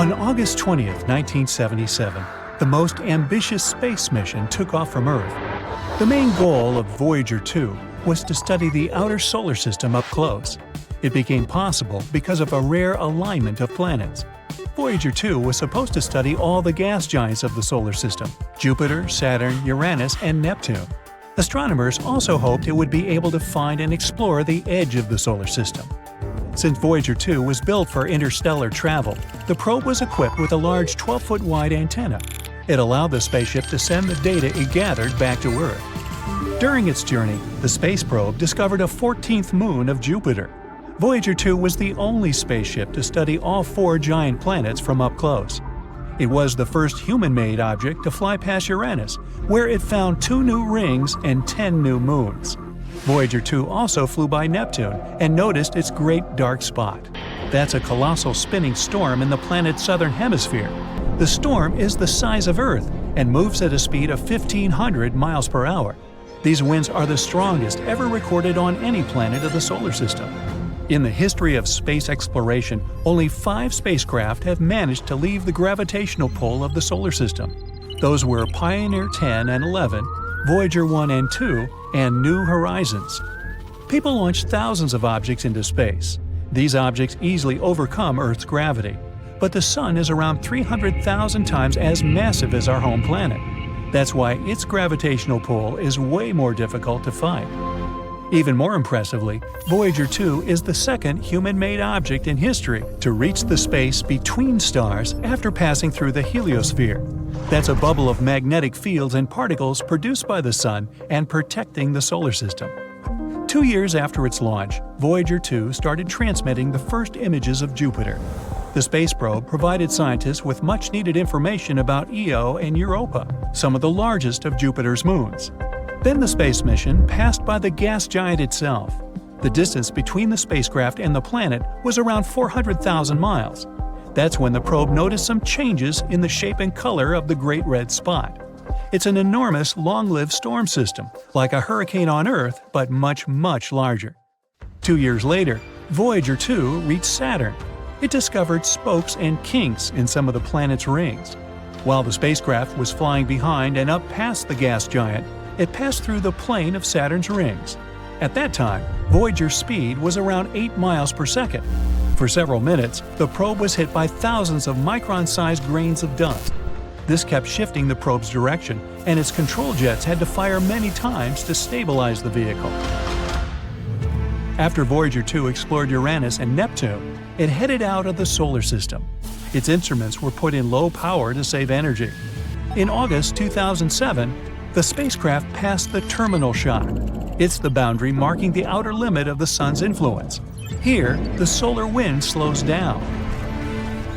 On August 20, 1977, the most ambitious space mission took off from Earth. The main goal of Voyager 2 was to study the outer solar system up close. It became possible because of a rare alignment of planets. Voyager 2 was supposed to study all the gas giants of the solar system: Jupiter, Saturn, Uranus, and Neptune. Astronomers also hoped it would be able to find and explore the edge of the solar system. Since Voyager 2 was built for interstellar travel, the probe was equipped with a large 12-foot wide antenna. It allowed the spaceship to send the data it gathered back to Earth. During its journey, the space probe discovered a 14th moon of Jupiter. Voyager 2 was the only spaceship to study all 4 giant planets from up close. It was the first human-made object to fly past Uranus, where it found 2 new rings and 10 new moons. Voyager 2 also flew by Neptune and noticed its great dark spot. That's a colossal spinning storm in the planet's southern hemisphere. The storm is the size of Earth and moves at a speed of 1,500 miles per hour. These winds are the strongest ever recorded on any planet of the solar system. In the history of space exploration, only 5 spacecraft have managed to leave the gravitational pull of the solar system. Those were Pioneer 10 and 11, Voyager 1 and 2, and New Horizons. People launch thousands of objects into space. These objects easily overcome Earth's gravity. But the Sun is around 300,000 times as massive as our home planet. That's why its gravitational pull is way more difficult to fight. Even more impressively, Voyager 2 is the second human-made object in history to reach the space between stars after passing through the heliosphere. That's a bubble of magnetic fields and particles produced by the Sun and protecting the solar system. 2 years after its launch, Voyager 2 started transmitting the first images of Jupiter. The space probe provided scientists with much-needed information about Io and Europa, some of the largest of Jupiter's moons. Then the space mission passed by the gas giant itself. The distance between the spacecraft and the planet was around 400,000 miles. That's when the probe noticed some changes in the shape and color of the Great Red Spot. It's an enormous, long-lived storm system, like a hurricane on Earth, but much, much larger. 2 years later, Voyager 2 reached Saturn. It discovered spokes and kinks in some of the planet's rings. While the spacecraft was flying behind and up past the gas giant, it passed through the plane of Saturn's rings. At that time, Voyager's speed was around 8 miles per second. For several minutes, the probe was hit by thousands of micron-sized grains of dust. This kept shifting the probe's direction, and its control jets had to fire many times to stabilize the vehicle. After Voyager 2 explored Uranus and Neptune, it headed out of the solar system. Its instruments were put in low power to save energy. In August 2007, the spacecraft passed the terminal shot. It's the boundary marking the outer limit of the Sun's influence. Here, the solar wind slows down.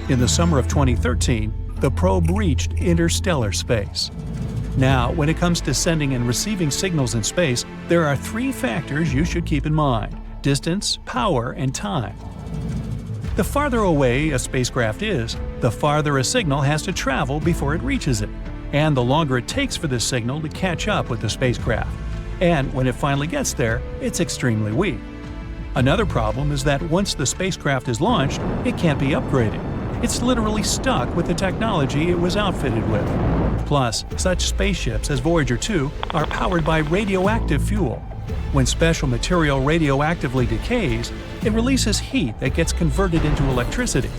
In the summer of 2013, the probe reached interstellar space. Now, when it comes to sending and receiving signals in space, there are 3 factors you should keep in mind: distance, power, and time. The farther away a spacecraft is, the farther a signal has to travel before it reaches it, and the longer it takes for this signal to catch up with the spacecraft. And when it finally gets there, it's extremely weak. Another problem is that once the spacecraft is launched, it can't be upgraded. It's literally stuck with the technology it was outfitted with. Plus, such spaceships as Voyager 2 are powered by radioactive fuel. When special material radioactively decays, it releases heat that gets converted into electricity.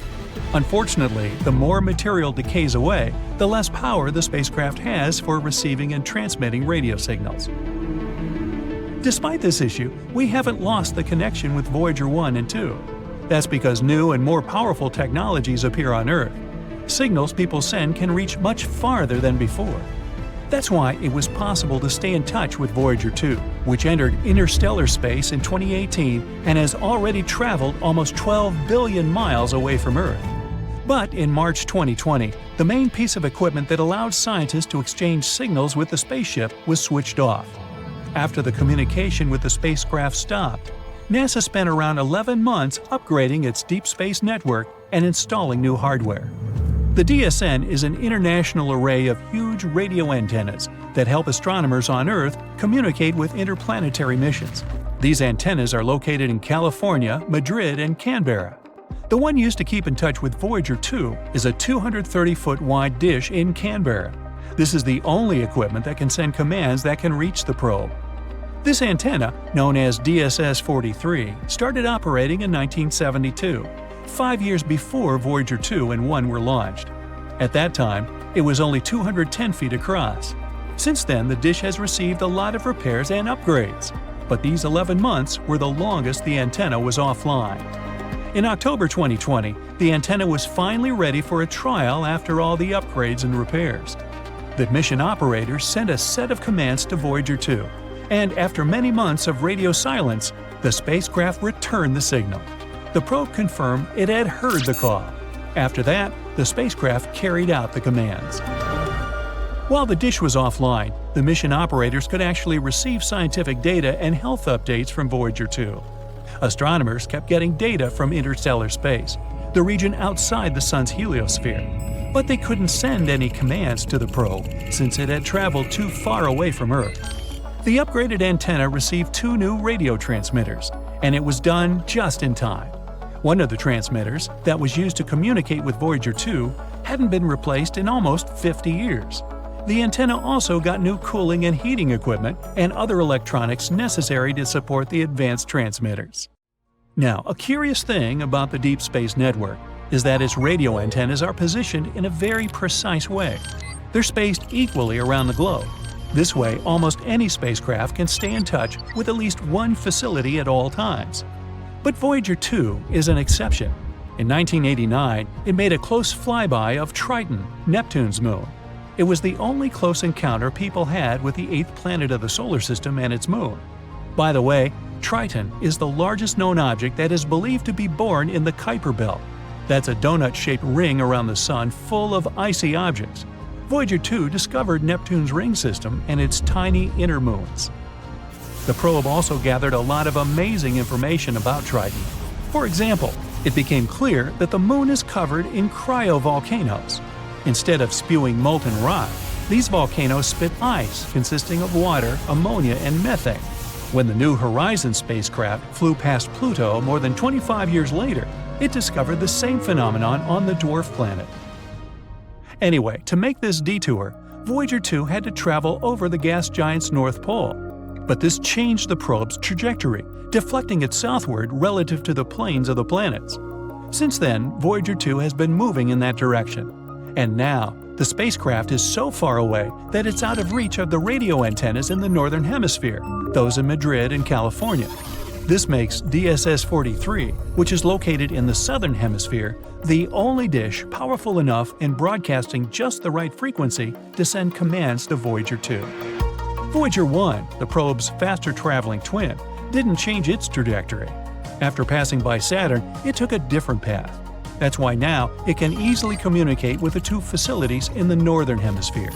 Unfortunately, the more material decays away, the less power the spacecraft has for receiving and transmitting radio signals. Despite this issue, we haven't lost the connection with Voyager 1 and 2. That's because new and more powerful technologies appear on Earth. Signals people send can reach much farther than before. That's why it was possible to stay in touch with Voyager 2, which entered interstellar space in 2018 and has already traveled almost 12 billion miles away from Earth. But in March 2020, the main piece of equipment that allowed scientists to exchange signals with the spaceship was switched off. After the communication with the spacecraft stopped, NASA spent around 11 months upgrading its deep space network and installing new hardware. The DSN is an international array of huge radio antennas that help astronomers on Earth communicate with interplanetary missions. These antennas are located in California, Madrid, and Canberra. The one used to keep in touch with Voyager 2 is a 230-foot wide dish in Canberra. This is the only equipment that can send commands that can reach the probe. This antenna, known as DSS-43, started operating in 1972, 5 years before Voyager 2 and 1 were launched. At that time, it was only 210 feet across. Since then, the dish has received a lot of repairs and upgrades, but these 11 months were the longest the antenna was offline. In October 2020, the antenna was finally ready for a trial after all the upgrades and repairs. The mission operators sent a set of commands to Voyager 2, and after many months of radio silence, the spacecraft returned the signal. The probe confirmed it had heard the call. After that, the spacecraft carried out the commands. While the dish was offline, the mission operators could actually receive scientific data and health updates from Voyager 2. Astronomers kept getting data from interstellar space, the region outside the Sun's heliosphere, but they couldn't send any commands to the probe since it had traveled too far away from Earth. The upgraded antenna received 2 new radio transmitters, and it was done just in time. One of the transmitters, that was used to communicate with Voyager 2, hadn't been replaced in almost 50 years. The antenna also got new cooling and heating equipment and other electronics necessary to support the advanced transmitters. Now, a curious thing about the Deep Space Network is that its radio antennas are positioned in a very precise way. They're spaced equally around the globe. This way, almost any spacecraft can stay in touch with at least one facility at all times. But Voyager 2 is an exception. In 1989, it made a close flyby of Triton, Neptune's moon. It was the only close encounter people had with the 8th planet of the solar system and its moon. By the way, Triton is the largest known object that is believed to be born in the Kuiper Belt. That's a donut-shaped ring around the Sun full of icy objects. Voyager 2 discovered Neptune's ring system and its tiny inner moons. The probe also gathered a lot of amazing information about Triton. For example, it became clear that the moon is covered in cryovolcanoes. Instead of spewing molten rock, these volcanoes spit ice consisting of water, ammonia, and methane. When the New Horizons spacecraft flew past Pluto more than 25 years later, it discovered the same phenomenon on the dwarf planet. Anyway, to make this detour, Voyager 2 had to travel over the gas giant's North Pole. But this changed the probe's trajectory, deflecting it southward relative to the planes of the planets. Since then, Voyager 2 has been moving in that direction. And now, the spacecraft is so far away that it's out of reach of the radio antennas in the Northern Hemisphere, those in Madrid and California. This makes DSS-43, which is located in the Southern Hemisphere, the only dish powerful enough in broadcasting just the right frequency to send commands to Voyager 2. Voyager 1, the probe's faster-traveling twin, didn't change its trajectory. After passing by Saturn, it took a different path. That's why now it can easily communicate with the 2 facilities in the Northern Hemisphere.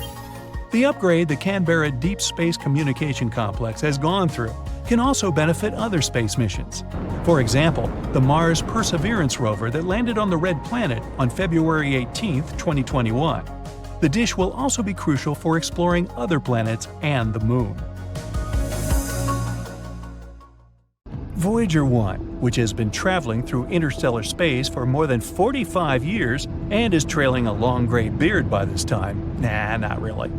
The upgrade the Canberra Deep Space Communication Complex has gone through can also benefit other space missions. For example, the Mars Perseverance rover that landed on the Red Planet on February 18, 2021. The dish will also be crucial for exploring other planets and the Moon. Voyager 1, which has been traveling through interstellar space for more than 45 years and is trailing a long gray beard by this time, not really.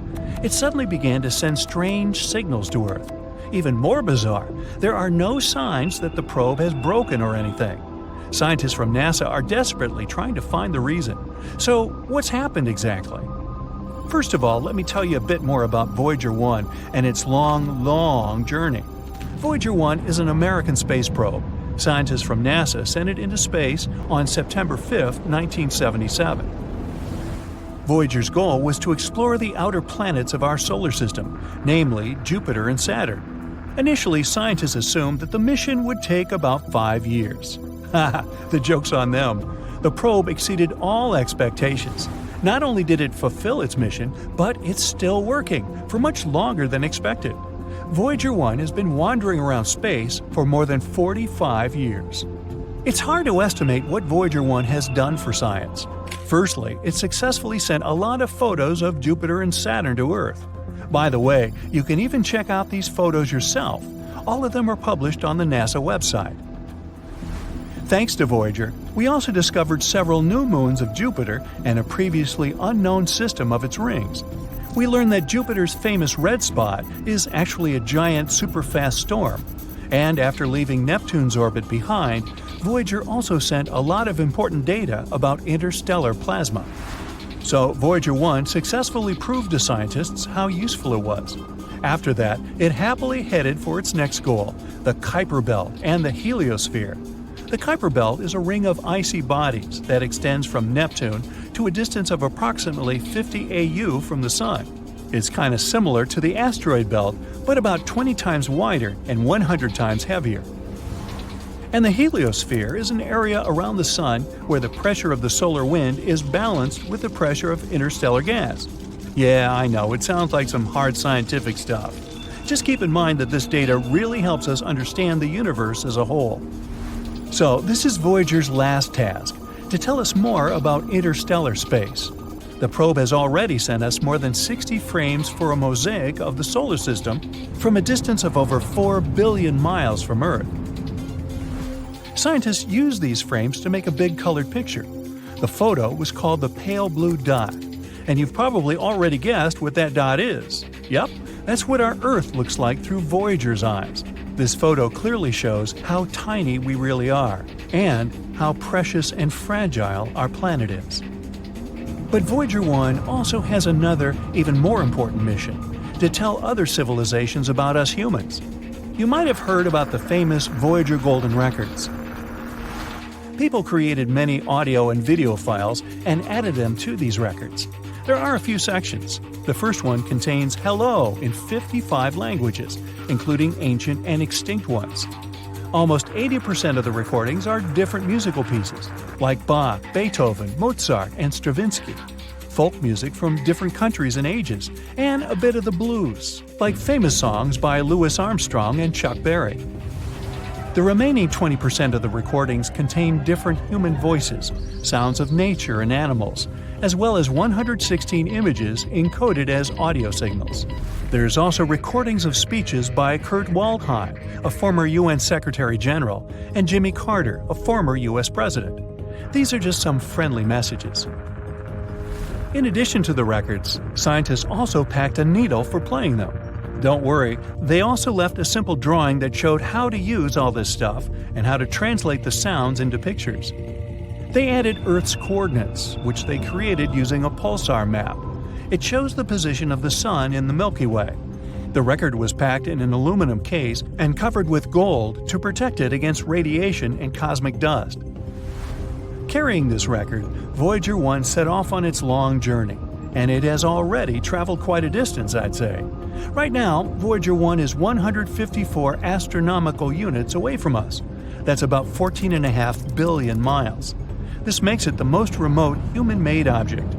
It suddenly began to send strange signals to Earth. Even more bizarre, there are no signs that the probe has broken or anything. Scientists from NASA are desperately trying to find the reason. So, what's happened exactly? First of all, let me tell you a bit more about Voyager 1 and its long journey. Voyager 1 is an American space probe. Scientists from NASA sent it into space on September 5, 1977. Voyager's goal was to explore the outer planets of our solar system, namely Jupiter and Saturn. Initially, scientists assumed that the mission would take about 5 years. Haha, the joke's on them. The probe exceeded all expectations. Not only did it fulfill its mission, but it's still working for much longer than expected. Voyager 1 has been wandering around space for more than 45 years. It's hard to estimate what Voyager 1 has done for science. Firstly, it successfully sent a lot of photos of Jupiter and Saturn to Earth. By the way, you can even check out these photos yourself. All of them are published on the NASA website. Thanks to Voyager, we also discovered several new moons of Jupiter and a previously unknown system of its rings. We learned that Jupiter's famous red spot is actually a giant superfast storm. And after leaving Neptune's orbit behind, Voyager also sent a lot of important data about interstellar plasma. So Voyager 1 successfully proved to scientists how useful it was. After that, it happily headed for its next goal, the Kuiper Belt and the heliosphere. The Kuiper Belt is a ring of icy bodies that extends from Neptune to a distance of approximately 50 AU from the Sun. It's kind of similar to the asteroid belt, but about 20 times wider and 100 times heavier. And the heliosphere is an area around the Sun where the pressure of the solar wind is balanced with the pressure of interstellar gas. Yeah, I know, it sounds like some hard scientific stuff. Just keep in mind that this data really helps us understand the universe as a whole. So, this is Voyager's last task, to tell us more about interstellar space. The probe has already sent us more than 60 frames for a mosaic of the solar system from a distance of over 4 billion miles from Earth. Scientists used these frames to make a big colored picture. The photo was called the pale blue dot, and you've probably already guessed what that dot is. Yep, that's what our Earth looks like through Voyager's eyes. This photo clearly shows how tiny we really are, and how precious and fragile our planet is. But Voyager 1 also has another, even more important mission, to tell other civilizations about us humans. You might have heard about the famous Voyager Golden Records. People created many audio and video files and added them to these records. There are a few sections. The first one contains hello in 55 languages, including ancient and extinct ones. Almost 80% of the recordings are different musical pieces, like Bach, Beethoven, Mozart, and Stravinsky, folk music from different countries and ages, and a bit of the blues, like famous songs by Louis Armstrong and Chuck Berry. The remaining 20% of the recordings contain different human voices, sounds of nature and animals, as well as 116 images encoded as audio signals. There's also recordings of speeches by Kurt Waldheim, a former UN Secretary General, and Jimmy Carter, a former US President. These are just some friendly messages. In addition to the records, scientists also packed a needle for playing them. Don't worry, they also left a simple drawing that showed how to use all this stuff and how to translate the sounds into pictures. They added Earth's coordinates, which they created using a pulsar map. It shows the position of the Sun in the Milky Way. The record was packed in an aluminum case and covered with gold to protect it against radiation and cosmic dust. Carrying this record, Voyager 1 set off on its long journey, and it has already traveled quite a distance, I'd say. Right now, Voyager 1 is 154 astronomical units away from us. That's about 14.5 billion miles. This makes it the most remote human-made object.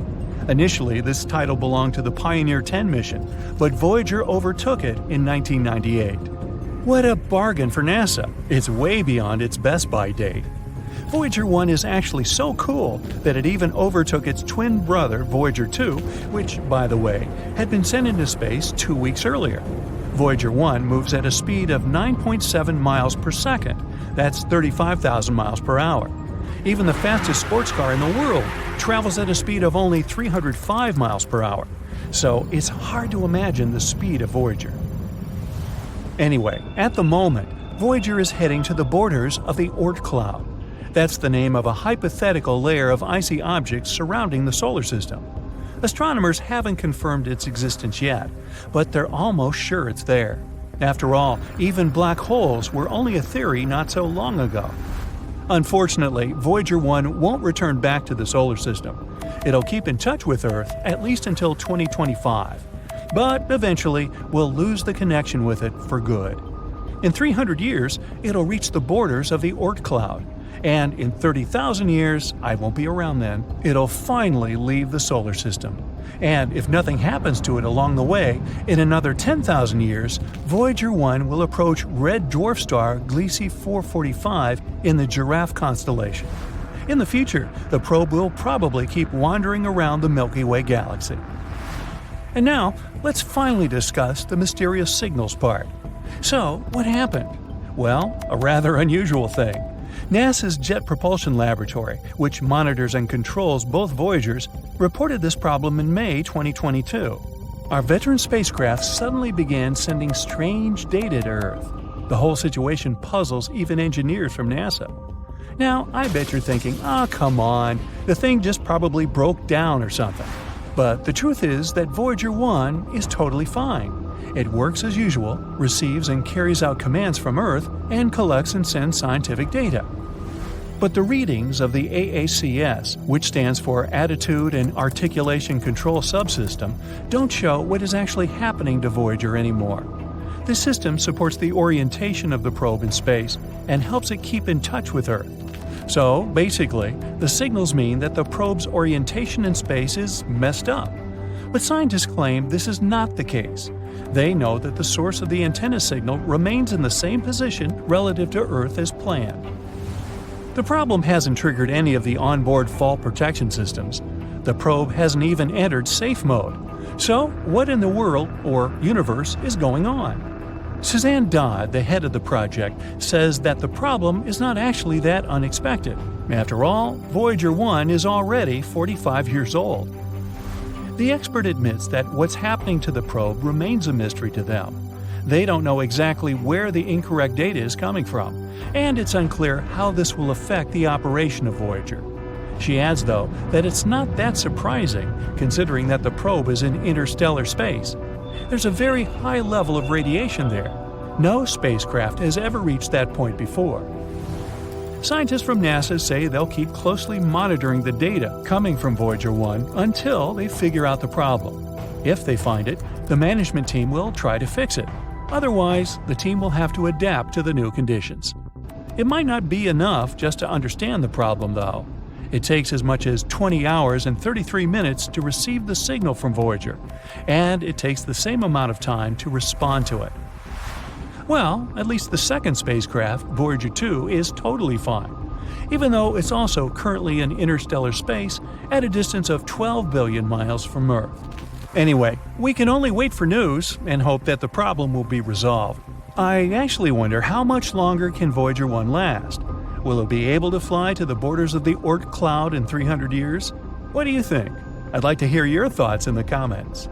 Initially, this title belonged to the Pioneer 10 mission, but Voyager overtook it in 1998. What a bargain for NASA! It's way beyond its best-by date. Voyager 1 is actually so cool that it even overtook its twin brother, Voyager 2, which, by the way, had been sent into space 2 weeks earlier. Voyager 1 moves at a speed of 9.7 miles per second. That's 35,000 miles per hour. Even the fastest sports car in the world travels at a speed of only 305 miles per hour. So it's hard to imagine the speed of Voyager. Anyway, at the moment, Voyager is heading to the borders of the Oort cloud. That's the name of a hypothetical layer of icy objects surrounding the solar system. Astronomers haven't confirmed its existence yet, but they're almost sure it's there. After all, even black holes were only a theory not so long ago. Unfortunately, Voyager 1 won't return back to the solar system. It'll keep in touch with Earth at least until 2025. But eventually, we'll lose the connection with it for good. In 300 years, it'll reach the borders of the Oort cloud. And in 30,000 years, I won't be around then, it'll finally leave the solar system. And if nothing happens to it along the way, in another 10,000 years, Voyager 1 will approach red dwarf star Gliese 445 in the Giraffe constellation. In the future, the probe will probably keep wandering around the Milky Way galaxy. And now, let's finally discuss the mysterious signals part. So, what happened? Well, a rather unusual thing. NASA's Jet Propulsion Laboratory, which monitors and controls both Voyagers, reported this problem in May 2022. Our veteran spacecraft suddenly began sending strange data to Earth. The whole situation puzzles even engineers from NASA. Now, I bet you're thinking, come on, the thing just probably broke down or something. But the truth is that Voyager 1 is totally fine. It works as usual, receives and carries out commands from Earth, and collects and sends scientific data. But the readings of the AACS, which stands for Attitude and Articulation Control Subsystem, don't show what is actually happening to Voyager anymore. This system supports the orientation of the probe in space and helps it keep in touch with Earth. So, basically, the signals mean that the probe's orientation in space is messed up. But scientists claim this is not the case. They know that the source of the antenna signal remains in the same position relative to Earth as planned. The problem hasn't triggered any of the onboard fault protection systems. The probe hasn't even entered safe mode. So, what in the world, or universe, is going on? Suzanne Dodd, the head of the project, says that the problem is not actually that unexpected. After all, Voyager 1 is already 45 years old. The expert admits that what's happening to the probe remains a mystery to them. They don't know exactly where the incorrect data is coming from, and it's unclear how this will affect the operation of Voyager. She adds, though, that it's not that surprising, considering that the probe is in interstellar space. There's a very high level of radiation there. No spacecraft has ever reached that point before. Scientists from NASA say they'll keep closely monitoring the data coming from Voyager 1 until they figure out the problem. If they find it, the management team will try to fix it. Otherwise, the team will have to adapt to the new conditions. It might not be enough just to understand the problem, though. It takes as much as 20 hours and 33 minutes to receive the signal from Voyager, and it takes the same amount of time to respond to it. Well, at least the second spacecraft, Voyager 2, is totally fine, even though it's also currently in interstellar space at a distance of 12 billion miles from Earth. Anyway, we can only wait for news and hope that the problem will be resolved. I actually wonder how much longer can Voyager 1 last? Will it be able to fly to the borders of the Oort cloud in 300 years? What do you think? I'd like to hear your thoughts in the comments.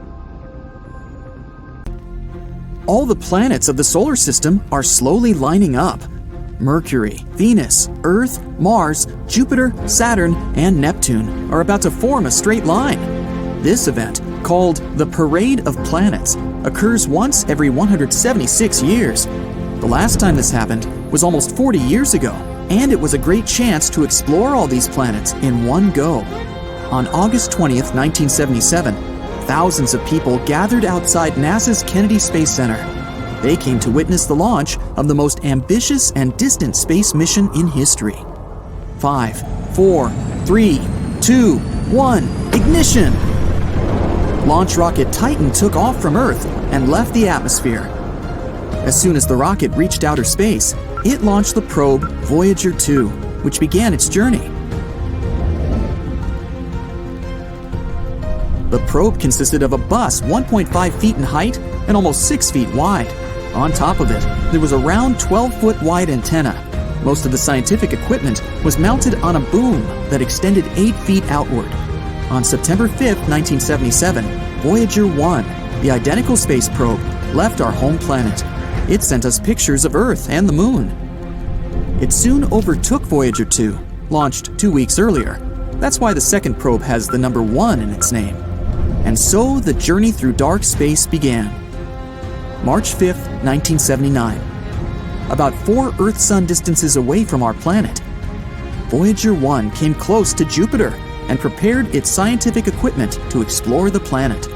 All the planets of the solar system are slowly lining up. Mercury, Venus, Earth, Mars, Jupiter, Saturn, and Neptune are about to form a straight line. This event, called the Parade of Planets, occurs once every 176 years. The last time this happened was almost 40 years ago, and it was a great chance to explore all these planets in one go. On August 20th, 1977, thousands of people gathered outside NASA's Kennedy Space Center. They came to witness the launch of the most ambitious and distant space mission in history. 5, 4, 3, 2, 1, ignition! Launch rocket Titan took off from Earth and left the atmosphere. As soon as the rocket reached outer space, it launched the probe Voyager 2, which began its journey. The probe consisted of a bus 1.5 feet in height and almost 6 feet wide. On top of it, there was a round 12-foot wide antenna. Most of the scientific equipment was mounted on a boom that extended 8 feet outward. On September 5, 1977, Voyager 1, the identical space probe, left our home planet. It sent us pictures of Earth and the Moon. It soon overtook Voyager 2, launched 2 weeks earlier. That's why the second probe has the number 1 in its name. And so the journey through dark space began. March 5, 1979. About 4 Earth-Sun distances away from our planet, Voyager 1 came close to Jupiter and prepared its scientific equipment to explore the planet.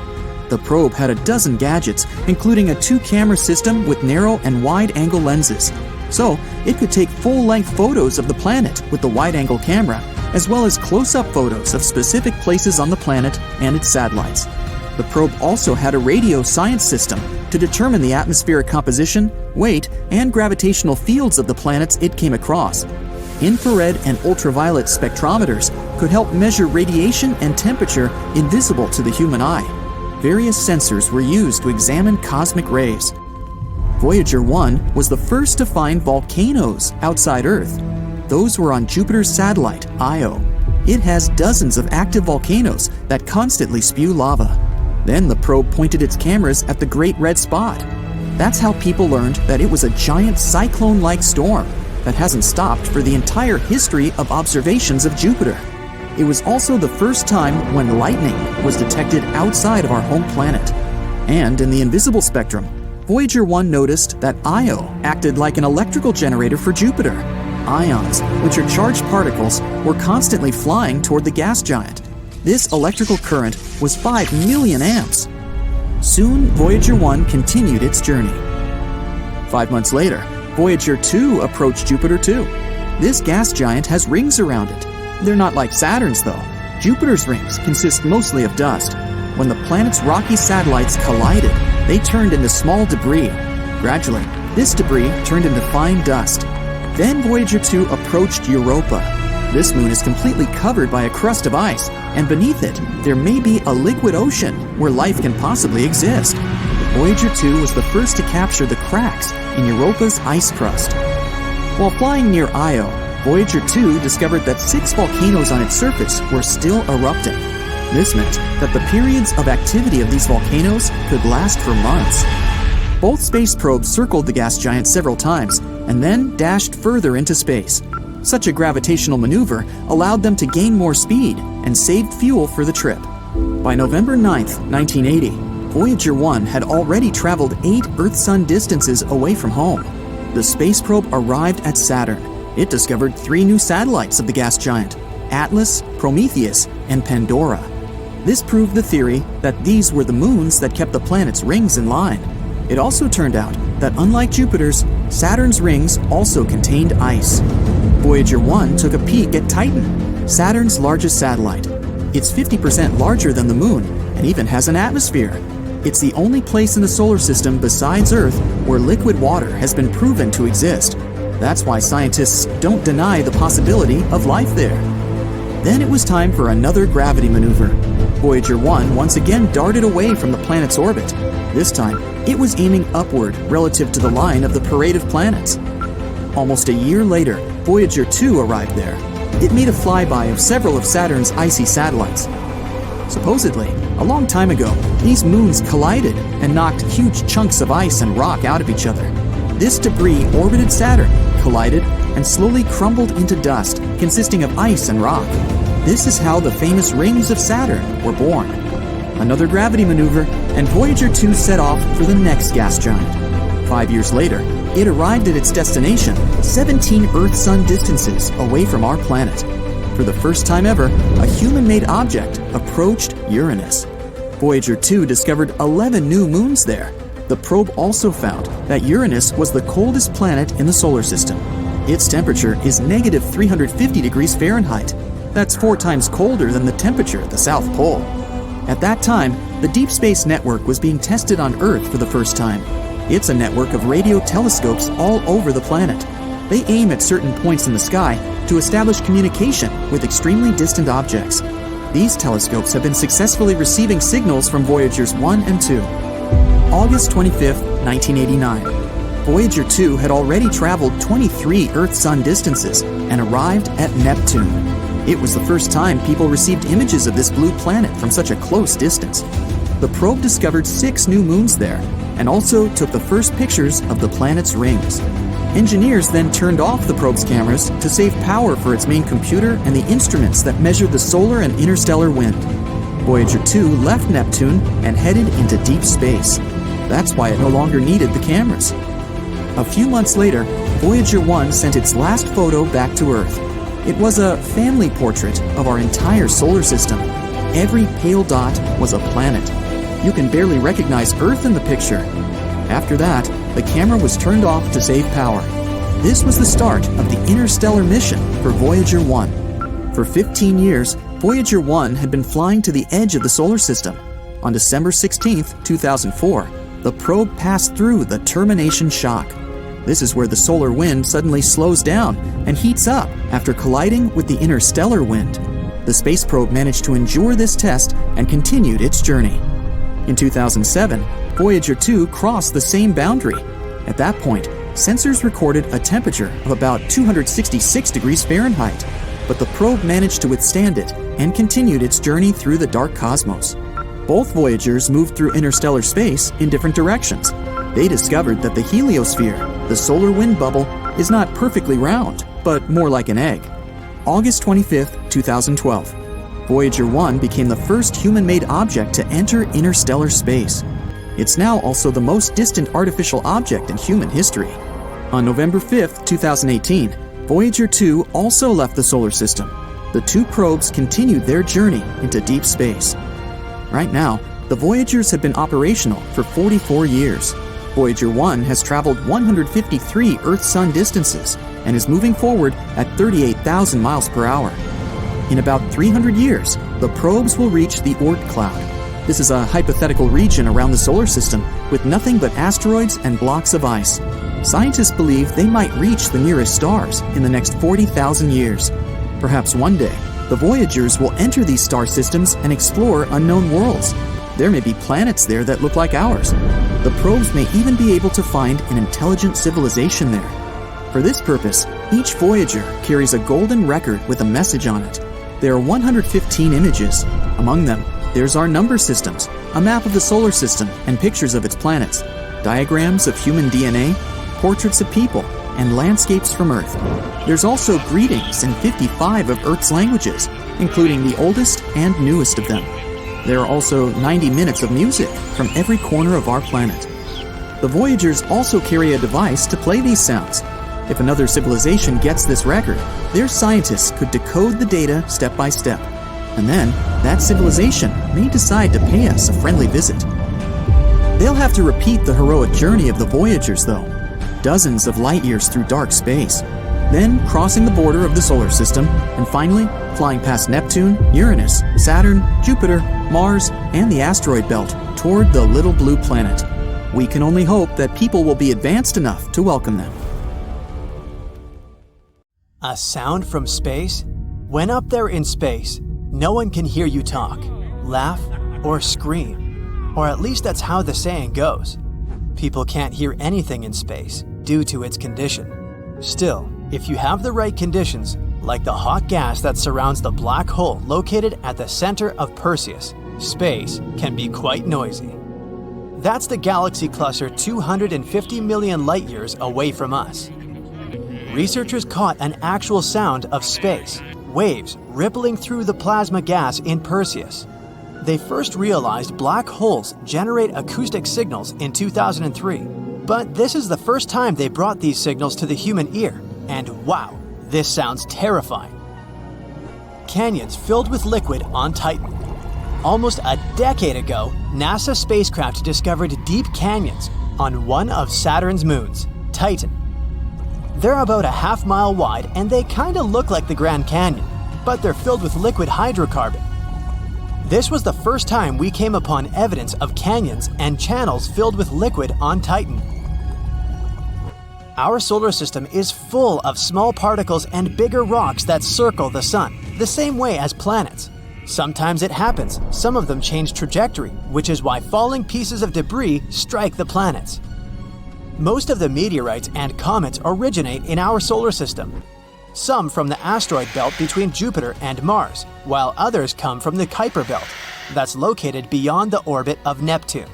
The probe had a dozen gadgets, including a 2-camera system with narrow and wide-angle lenses. So, it could take full-length photos of the planet with the wide-angle camera, as well as close-up photos of specific places on the planet and its satellites. The probe also had a radio science system to determine the atmospheric composition, weight, and gravitational fields of the planets it came across. Infrared and ultraviolet spectrometers could help measure radiation and temperature invisible to the human eye. Various sensors were used to examine cosmic rays. Voyager 1 was the first to find volcanoes outside Earth. those were on Jupiter's satellite, Io. It has dozens of active volcanoes that constantly spew lava. Then the probe pointed its cameras at the Great Red Spot. That's how people learned that it was a giant cyclone-like storm that hasn't stopped for the entire history of observations of Jupiter. It was also the first time when lightning was detected outside of our home planet. And in the invisible spectrum, Voyager 1 noticed that Io acted like an electrical generator for Jupiter. Ions, which are charged particles, were constantly flying toward the gas giant. This electrical current was 5 million amps. Soon, Voyager 1 continued its journey. 5 months later, Voyager 2 approached Jupiter 2. This gas giant has rings around it. They're not like Saturn's, though. Jupiter's rings consist mostly of dust. When the planet's rocky satellites collided, they turned into small debris. Gradually, this debris turned into fine dust. Then Voyager 2 approached Europa. This moon is completely covered by a crust of ice, and beneath it, there may be a liquid ocean where life can possibly exist. Voyager 2 was the first to capture the cracks in Europa's ice crust. While flying near Io, Voyager 2 discovered that 6 volcanoes on its surface were still erupting. This meant that the periods of activity of these volcanoes could last for months. Both space probes circled the gas giant several times and then dashed further into space. Such a gravitational maneuver allowed them to gain more speed and saved fuel for the trip. By November 9, 1980, Voyager 1 had already traveled 8 Earth-Sun distances away from home. The space probe arrived at Saturn. It discovered 3 new satellites of the gas giant: Atlas, Prometheus, and Pandora. This proved the theory that these were the moons that kept the planet's rings in line. It also turned out that unlike Jupiter's, Saturn's rings also contained ice. Voyager 1 took a peek at Titan, Saturn's largest satellite. It's 50% larger than the moon and even has an atmosphere. It's the only place in the solar system besides Earth where liquid water has been proven to exist. That's why scientists don't deny the possibility of life there. Then it was time for another gravity maneuver. Voyager 1 once again darted away from the planet's orbit. This time, it was aiming upward relative to the line of the parade of planets. Almost a year later, Voyager 2 arrived there. It made a flyby of several of Saturn's icy satellites. Supposedly, a long time ago, these moons collided and knocked huge chunks of ice and rock out of each other. This debris orbited Saturn, collided, and slowly crumbled into dust, consisting of ice and rock. This is how the famous rings of Saturn were born. Another gravity maneuver, and Voyager 2 set off for the next gas giant. 5 years later, it arrived at its destination, 17 Earth-Sun distances away from our planet. For the first time ever, a human-made object approached Uranus. Voyager 2 discovered 11 new moons there. The probe also found that Uranus was the coldest planet in the solar system. Its temperature is negative 350 degrees Fahrenheit. That's 4 times colder than the temperature at the South Pole. At that time, the Deep Space Network was being tested on Earth for the first time. It's a network of radio telescopes all over the planet. They aim at certain points in the sky to establish communication with extremely distant objects. These telescopes have been successfully receiving signals from Voyagers 1 and 2. August 25, 1989. Voyager 2 had already traveled 23 Earth-Sun distances and arrived at Neptune. It was the first time people received images of this blue planet from such a close distance. The probe discovered 6 new moons there and also took the first pictures of the planet's rings. Engineers then turned off the probe's cameras to save power for its main computer and the instruments that measured the solar and interstellar wind. Voyager 2 left Neptune and headed into deep space. That's why it no longer needed the cameras. A few months later, Voyager 1 sent its last photo back to Earth. It was a family portrait of our entire solar system. Every pale dot was a planet. You can barely recognize Earth in the picture. After that, the camera was turned off to save power. This was the start of the interstellar mission for Voyager 1. For 15 years, Voyager 1 had been flying to the edge of the solar system. On December 16, 2004, the probe passed through the termination shock. This is where the solar wind suddenly slows down and heats up after colliding with the interstellar wind. The space probe managed to endure this test and continued its journey. In 2007, Voyager 2 crossed the same boundary. At that point, Sensors recorded a temperature of about 266 degrees Fahrenheit, but the probe managed to withstand it and continued its journey through the dark cosmos. Both Voyagers moved through interstellar space in different directions. They discovered that the heliosphere, the solar wind bubble, is not perfectly round, but more like an egg. August 25, 2012. Voyager 1 became the first human-made object to enter interstellar space. It's now also the most distant artificial object in human history. On November 5, 2018, Voyager 2 also left the solar system. The two probes continued their journey into deep space. Right now, the Voyagers have been operational for 44 years. Voyager 1 has traveled 153 Earth-Sun distances and is moving forward at 38,000 miles per hour. In about 300 years, the probes will reach the Oort cloud. This is a hypothetical region around the solar system with nothing but asteroids and blocks of ice. Scientists believe they might reach the nearest stars in the next 40,000 years. Perhaps one day, the Voyagers will enter these star systems and explore unknown worlds. There may be planets there that look like ours. The probes may even be able to find an intelligent civilization there. For this purpose, each Voyager carries a golden record with a message on it. There are 115 images. Among them, there's our number systems, a map of the solar system and pictures of its planets, diagrams of human DNA, portraits of people, and landscapes from Earth. There's also greetings in 55 of Earth's languages, including the oldest and newest of them. There are also 90 minutes of music from every corner of our planet. The Voyagers also carry a device to play these sounds. If another civilization gets this record, their scientists could decode the data step by step. And then, that civilization may decide to pay us a friendly visit. They'll have to repeat the heroic journey of the Voyagers, though. Dozens of light years through dark space. Then crossing the border of the solar system, and finally flying past Neptune, Uranus, Saturn, Jupiter, Mars, and the asteroid belt toward the little blue planet. We can only hope that people will be advanced enough to welcome them. A sound from space? When up there in space, no one can hear you talk, laugh, or scream. Or at least that's how the saying goes. People can't hear anything in space due to its condition. Still, if you have the right conditions, like the hot gas that surrounds the black hole located at the center of Perseus, space can be quite noisy. That's the galaxy cluster 250 million light-years away from us. Researchers caught an actual sound of space, waves rippling through the plasma gas in Perseus. They first realized black holes generate acoustic signals in 2003, but this is the first time they brought these signals to the human ear, and wow, this sounds terrifying. Canyons filled with liquid on Titan. Almost a decade ago, NASA spacecraft discovered deep canyons on one of Saturn's moons, Titan. They're about a half-mile wide and they kinda look like the Grand Canyon, but they're filled with liquid hydrocarbon. This was the first time we came upon evidence of canyons and channels filled with liquid on Titan. Our solar system is full of small particles and bigger rocks that circle the sun, the same way as planets. Sometimes it happens, some of them change trajectory, which is why falling pieces of debris strike the planets. Most of the meteorites and comets originate in our solar system. Some from the asteroid belt between Jupiter and Mars, while others come from the Kuiper belt, that's located beyond the orbit of Neptune.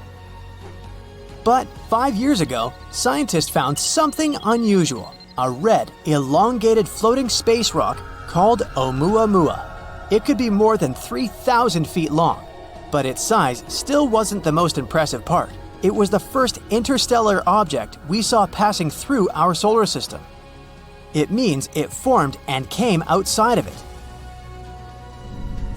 But 5 years ago, scientists found something unusual, a red, elongated floating space rock called Oumuamua. It could be more than 3,000 feet long, but its size still wasn't the most impressive part. It was the first interstellar object we saw passing through our solar system. It means it formed and came outside of it.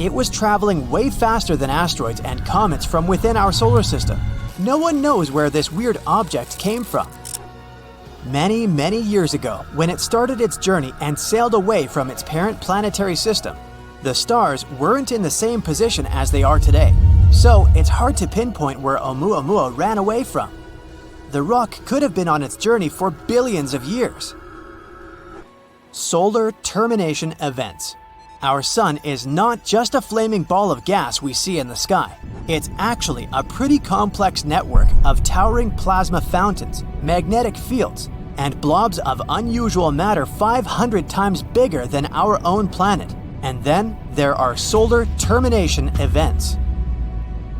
It was traveling way faster than asteroids and comets from within our solar system. No one knows where this weird object came from. Many, many years ago, when it started its journey and sailed away from its parent planetary system, the stars weren't in the same position as they are today, so it's hard to pinpoint where Oumuamua ran away from. The rock could have been on its journey for billions of years. Solar termination events. Our sun is not just a flaming ball of gas we see in the sky. It's actually a pretty complex network of towering plasma fountains, magnetic fields, and blobs of unusual matter 500 times bigger than our own planet. And then there are solar termination events.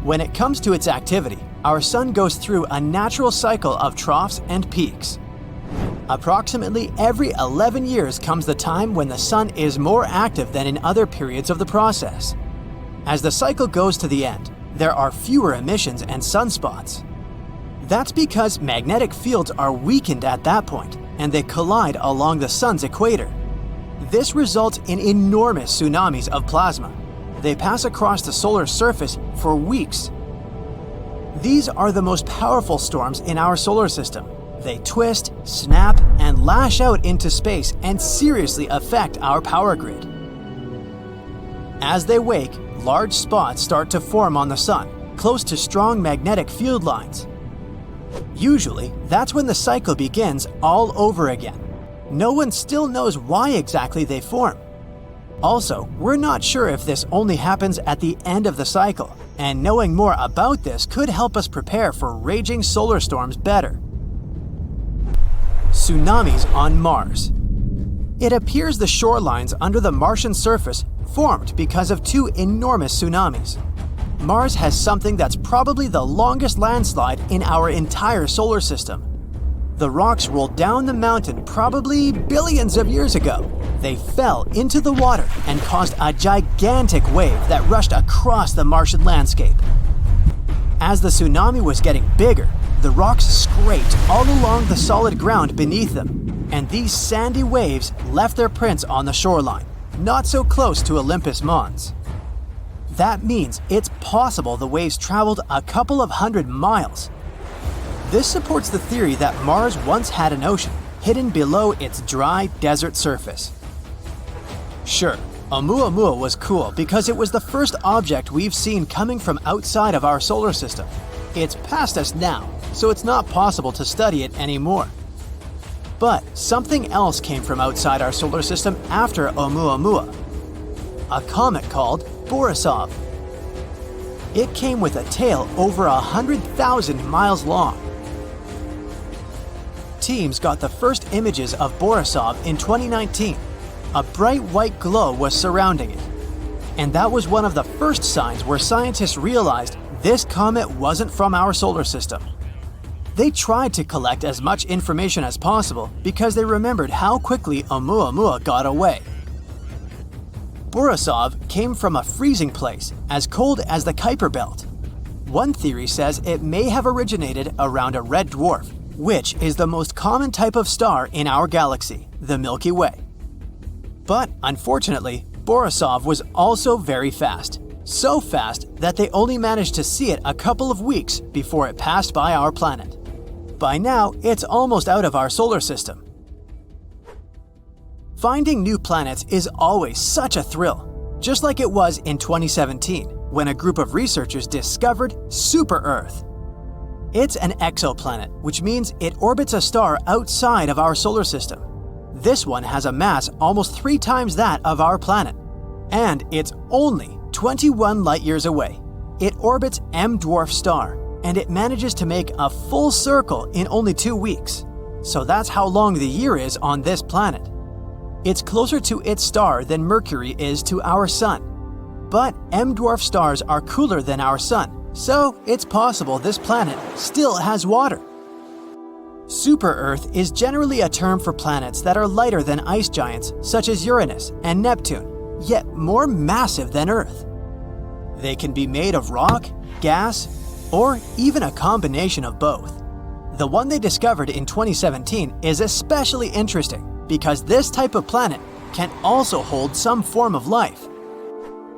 When it comes to its activity, our sun goes through a natural cycle of troughs and peaks. Approximately every 11 years comes the time when the sun is more active than in other periods of the process. As the cycle goes to the end, there are fewer emissions and sunspots. That's because magnetic fields are weakened at that point, and they collide along the sun's equator. This results in enormous tsunamis of plasma. They pass across the solar surface for weeks. These are the most powerful storms in our solar system. They twist, snap, and lash out into space and seriously affect our power grid. As they wake, large spots start to form on the sun, close to strong magnetic field lines. Usually, that's when the cycle begins all over again. No one still knows why exactly they form. Also, we're not sure if this only happens at the end of the cycle, and knowing more about this could help us prepare for raging solar storms better. Tsunamis on Mars. It appears the shorelines under the Martian surface formed because of two enormous tsunamis. Mars has something that's probably the longest landslide in our entire solar system. The rocks rolled down the mountain probably billions of years ago. They fell into the water and caused a gigantic wave that rushed across the Martian landscape. As the tsunami was getting bigger, the rocks scraped all along the solid ground beneath them, and these sandy waves left their prints on the shoreline, not so close to Olympus Mons. That means it's possible the waves traveled a couple of hundred miles. This supports the theory that Mars once had an ocean hidden below its dry desert surface. Sure, Oumuamua was cool because it was the first object we've seen coming from outside of our solar system. It's past us now, so it's not possible to study it anymore. But something else came from outside our solar system after Oumuamua. A comet called Borisov. It came with a tail over 100,000 miles long. Teams got the first images of Borisov in 2019. A bright white glow was surrounding it. And that was one of the first signs where scientists realized this comet wasn't from our solar system. They tried to collect as much information as possible because they remembered how quickly Oumuamua got away. Borisov came from a freezing place as cold as the Kuiper Belt. One theory says it may have originated around a red dwarf, which is the most common type of star in our galaxy, the Milky Way. But unfortunately, Borisov was also very fast. So fast that they only managed to see it a couple of weeks before it passed by our planet. By now, it's almost out of our solar system. Finding new planets is always such a thrill, just like it was in 2017, when a group of researchers discovered Super-Earth. It's an exoplanet, which means it orbits a star outside of our solar system. This one has a mass almost 3 times that of our planet, and it's only 21 light-years away. It orbits M-dwarf star, and it manages to make a full circle in only 2 weeks. So that's how long the year is on this planet. It's closer to its star than Mercury is to our sun. But M-dwarf stars are cooler than our sun, so it's possible this planet still has water. Super-Earth is generally a term for planets that are lighter than ice giants such as Uranus and Neptune, yet more massive than Earth. They can be made of rock, gas, or even a combination of both. The one they discovered in 2017 is especially interesting because this type of planet can also hold some form of life.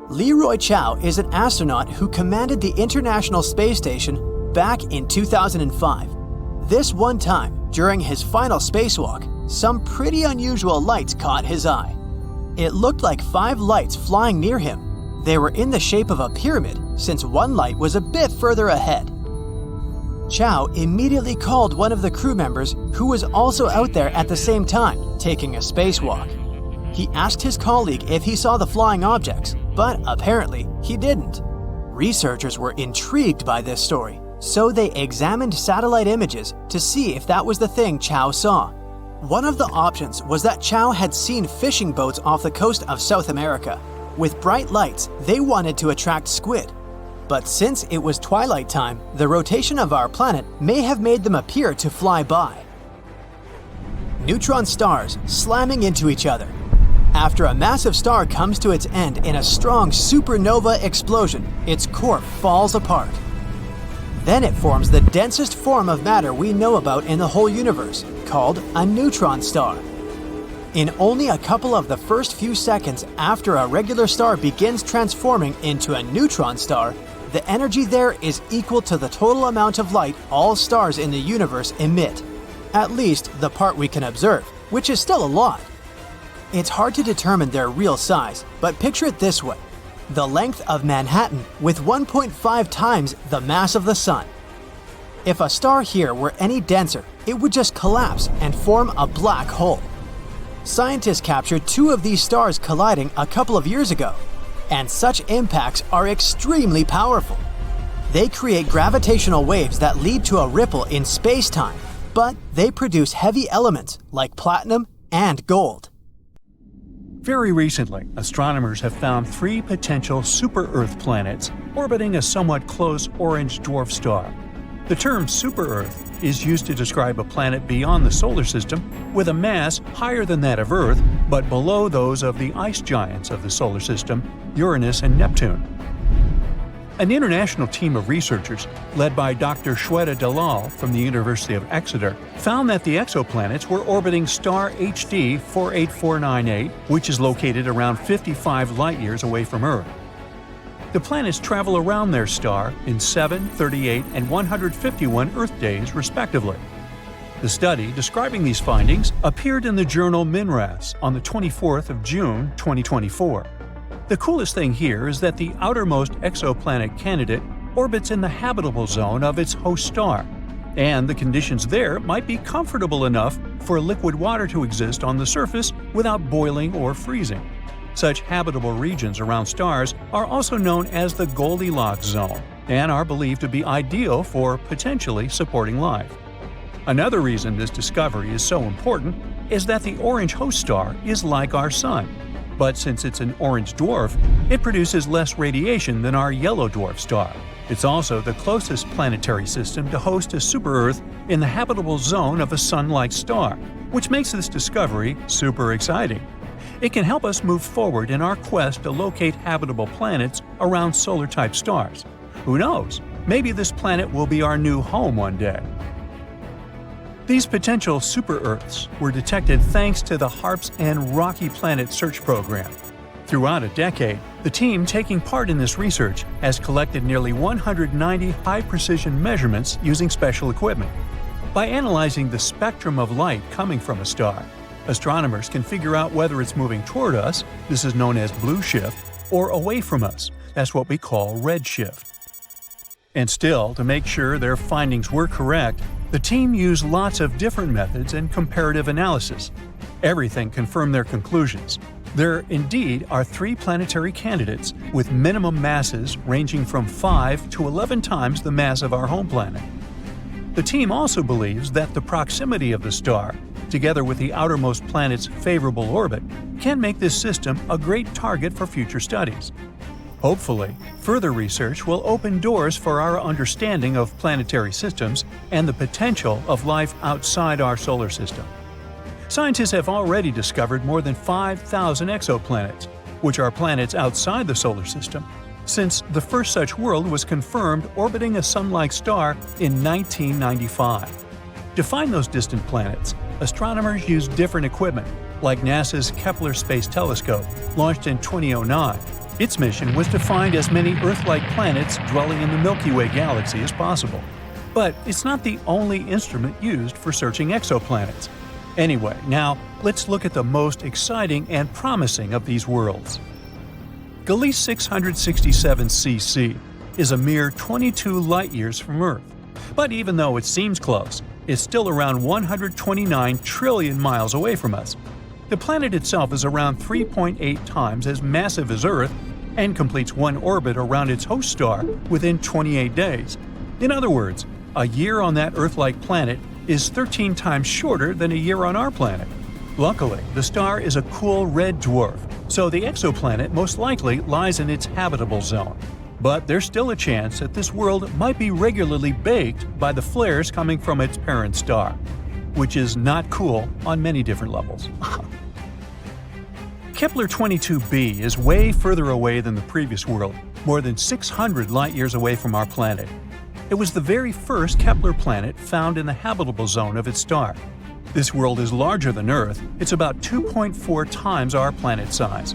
Leroy Chiao is an astronaut who commanded the International Space Station back in 2005. This one time, during his final spacewalk, some pretty unusual lights caught his eye. It looked like 5 lights flying near him. They were in the shape of a pyramid, since one light was a bit further ahead. Chiao immediately called one of the crew members who was also out there at the same time, taking a spacewalk. He asked his colleague if he saw the flying objects, but apparently he didn't. Researchers were intrigued by this story, so they examined satellite images to see if that was the thing Chiao saw, One of the options was that Chow had seen fishing boats off the coast of South America. With bright lights, they wanted to attract squid. But since it was twilight time, the rotation of our planet may have made them appear to fly by. Neutron stars slamming into each other. After a massive star comes to its end in a strong supernova explosion, its core falls apart. Then it forms the densest form of matter we know about in the whole universe, called a neutron star. In only a couple of the first few seconds after a regular star begins transforming into a neutron star, the energy there is equal to the total amount of light all stars in the universe emit. At least the part we can observe, which is still a lot. It's hard to determine their real size, but picture it this way. The length of Manhattan with 1.5 times the mass of the Sun. If a star here were any denser, it would just collapse and form a black hole. Scientists captured 2 of these stars colliding a couple of years ago, and such impacts are extremely powerful. They create gravitational waves that lead to a ripple in space-time, but they produce heavy elements like platinum and gold. Very recently, astronomers have found 3 potential super-Earth planets orbiting a somewhat close orange dwarf star. The term super-Earth is used to describe a planet beyond the solar system with a mass higher than that of Earth but below those of the ice giants of the solar system, Uranus and Neptune. An international team of researchers, led by Dr. Shweta Dalal from the University of Exeter, found that the exoplanets were orbiting star HD 48498, which is located around 55 light-years away from Earth. The planets travel around their star in 7, 38, and 151 Earth days, respectively. The study describing these findings appeared in the journal MinRes on the 24th of June, 2024. The coolest thing here is that the outermost exoplanet candidate orbits in the habitable zone of its host star, and the conditions there might be comfortable enough for liquid water to exist on the surface without boiling or freezing. Such habitable regions around stars are also known as the Goldilocks zone and are believed to be ideal for potentially supporting life. Another reason this discovery is so important is that the orange host star is like our Sun. But since it's an orange dwarf, it produces less radiation than our yellow dwarf star. It's also the closest planetary system to host a super-Earth in the habitable zone of a Sun-like star, which makes this discovery super exciting. It can help us move forward in our quest to locate habitable planets around solar-type stars. Who knows? Maybe this planet will be our new home one day. These potential super-Earths were detected thanks to the HARPS and Rocky Planet Search Program. Throughout a decade, the team taking part in this research has collected nearly 190 high-precision measurements using special equipment. By analyzing the spectrum of light coming from a star, astronomers can figure out whether it's moving toward us, this is known as blue shift, or away from us, that's what we call red shift. And still, to make sure their findings were correct, the team used lots of different methods and comparative analysis. Everything confirmed their conclusions. There indeed are 3 planetary candidates with minimum masses ranging from 5 to 11 times the mass of our home planet. The team also believes that the proximity of the star, together with the outermost planet's favorable orbit, can make this system a great target for future studies. Hopefully, further research will open doors for our understanding of planetary systems and the potential of life outside our solar system. Scientists have already discovered more than 5,000 exoplanets, which are planets outside the solar system, since the first such world was confirmed orbiting a Sun-like star in 1995. To find those distant planets, astronomers use different equipment, like NASA's Kepler Space Telescope, launched in 2009. Its mission was to find as many Earth-like planets dwelling in the Milky Way galaxy as possible. But it's not the only instrument used for searching exoplanets. Anyway, now let's look at the most exciting and promising of these worlds. Gliese 667cc is a mere 22 light-years from Earth. But even though it seems close, it's still around 129 trillion miles away from us. The planet itself is around 3.8 times as massive as Earth and completes one orbit around its host star within 28 days. In other words, a year on that Earth-like planet is 13 times shorter than a year on our planet. Luckily, the star is a cool red dwarf, so the exoplanet most likely lies in its habitable zone. But there's still a chance that this world might be regularly baked by the flares coming from its parent star, which is not cool on many different levels. Kepler-22b is way further away than the previous world, more than 600 light-years away from our planet. It was the very first Kepler planet found in the habitable zone of its star. This world is larger than Earth. It's about 2.4 times our planet's size.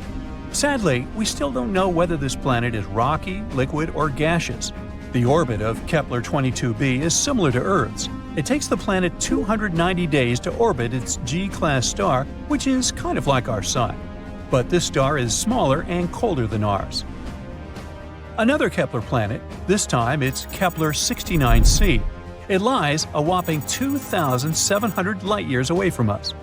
Sadly, we still don't know whether this planet is rocky, liquid, or gaseous. The orbit of Kepler-22b is similar to Earth's. It takes the planet 290 days to orbit its G-class star, which is kind of like our Sun. But this star is smaller and colder than ours. Another Kepler planet, this time it's Kepler-69c. It lies a whopping 2,700 light-years away from us.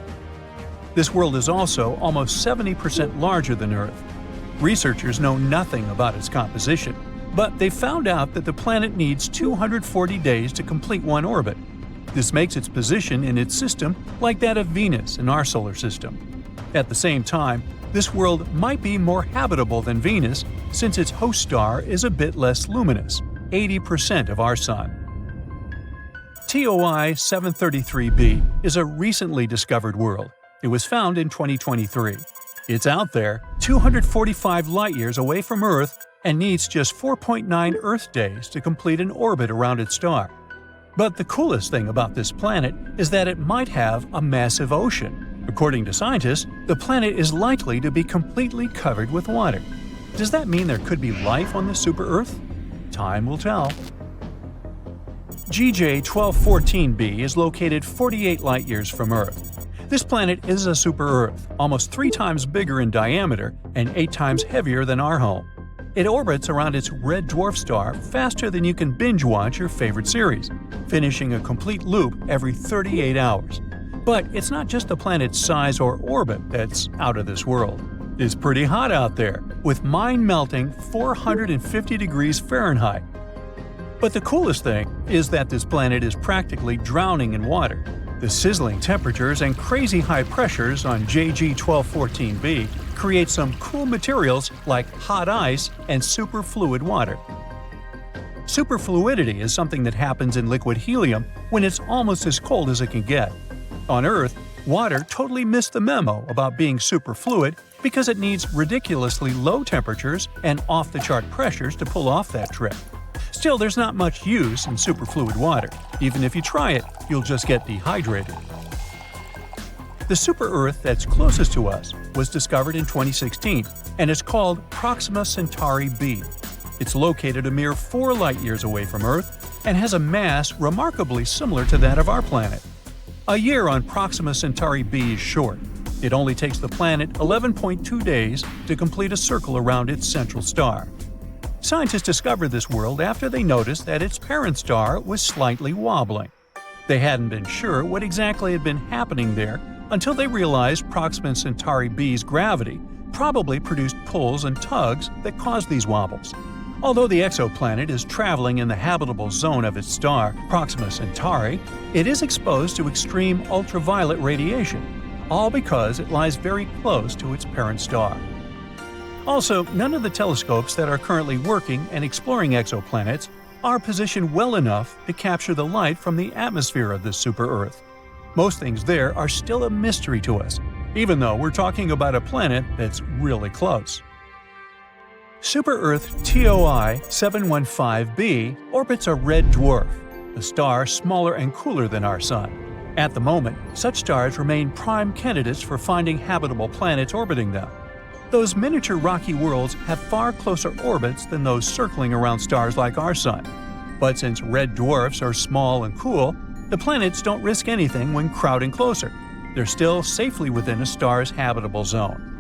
This world is also almost 70% larger than Earth. Researchers know nothing about its composition, but they found out that the planet needs 240 days to complete one orbit. This makes its position in its system like that of Venus in our solar system. At the same time, this world might be more habitable than Venus since its host star is a bit less luminous, 80% of our Sun. TOI 733b is a recently discovered world. It was found in 2023. It's out there, 245 light-years away from Earth, and needs just 4.9 Earth days to complete an orbit around its star. But the coolest thing about this planet is that it might have a massive ocean. According to scientists, the planet is likely to be completely covered with water. Does that mean there could be life on the super-Earth? Time will tell. GJ 1214b is located 48 light-years from Earth. This planet is a super-Earth, almost 3 times bigger in diameter and 8 times heavier than our home. It orbits around its red dwarf star faster than you can binge-watch your favorite series, finishing a complete loop every 38 hours. But it's not just the planet's size or orbit that's out of this world. It's pretty hot out there, with mind-melting 450 degrees Fahrenheit. But the coolest thing is that this planet is practically drowning in water. The sizzling temperatures and crazy high pressures on JG 1214b create some cool materials like hot ice and superfluid water. Superfluidity is something that happens in liquid helium when it's almost as cold as it can get. On Earth, water totally missed the memo about being superfluid because it needs ridiculously low temperatures and off-the-chart pressures to pull off that trick. Still, there's not much use in superfluid water. Even if you try it, you'll just get dehydrated. The super-Earth that's closest to us was discovered in 2016, and it's called Proxima Centauri b. It's located a mere 4 light-years away from Earth and has a mass remarkably similar to that of our planet. A year on Proxima Centauri b is short. It only takes the planet 11.2 days to complete a circle around its central star. Scientists discovered this world after they noticed that its parent star was slightly wobbling. They hadn't been sure what exactly had been happening there until they realized Proxima Centauri b's gravity probably produced pulls and tugs that caused these wobbles. Although the exoplanet is traveling in the habitable zone of its star, Proxima Centauri, it is exposed to extreme ultraviolet radiation, all because it lies very close to its parent star. Also, none of the telescopes that are currently working and exploring exoplanets are positioned well enough to capture the light from the atmosphere of this super-Earth. Most things there are still a mystery to us, even though we're talking about a planet that's really close. Super-Earth TOI 715b orbits a red dwarf, a star smaller and cooler than our Sun. At the moment, such stars remain prime candidates for finding habitable planets orbiting them. Those miniature rocky worlds have far closer orbits than those circling around stars like our Sun. But since red dwarfs are small and cool, the planets don't risk anything when crowding closer. They're still safely within a star's habitable zone.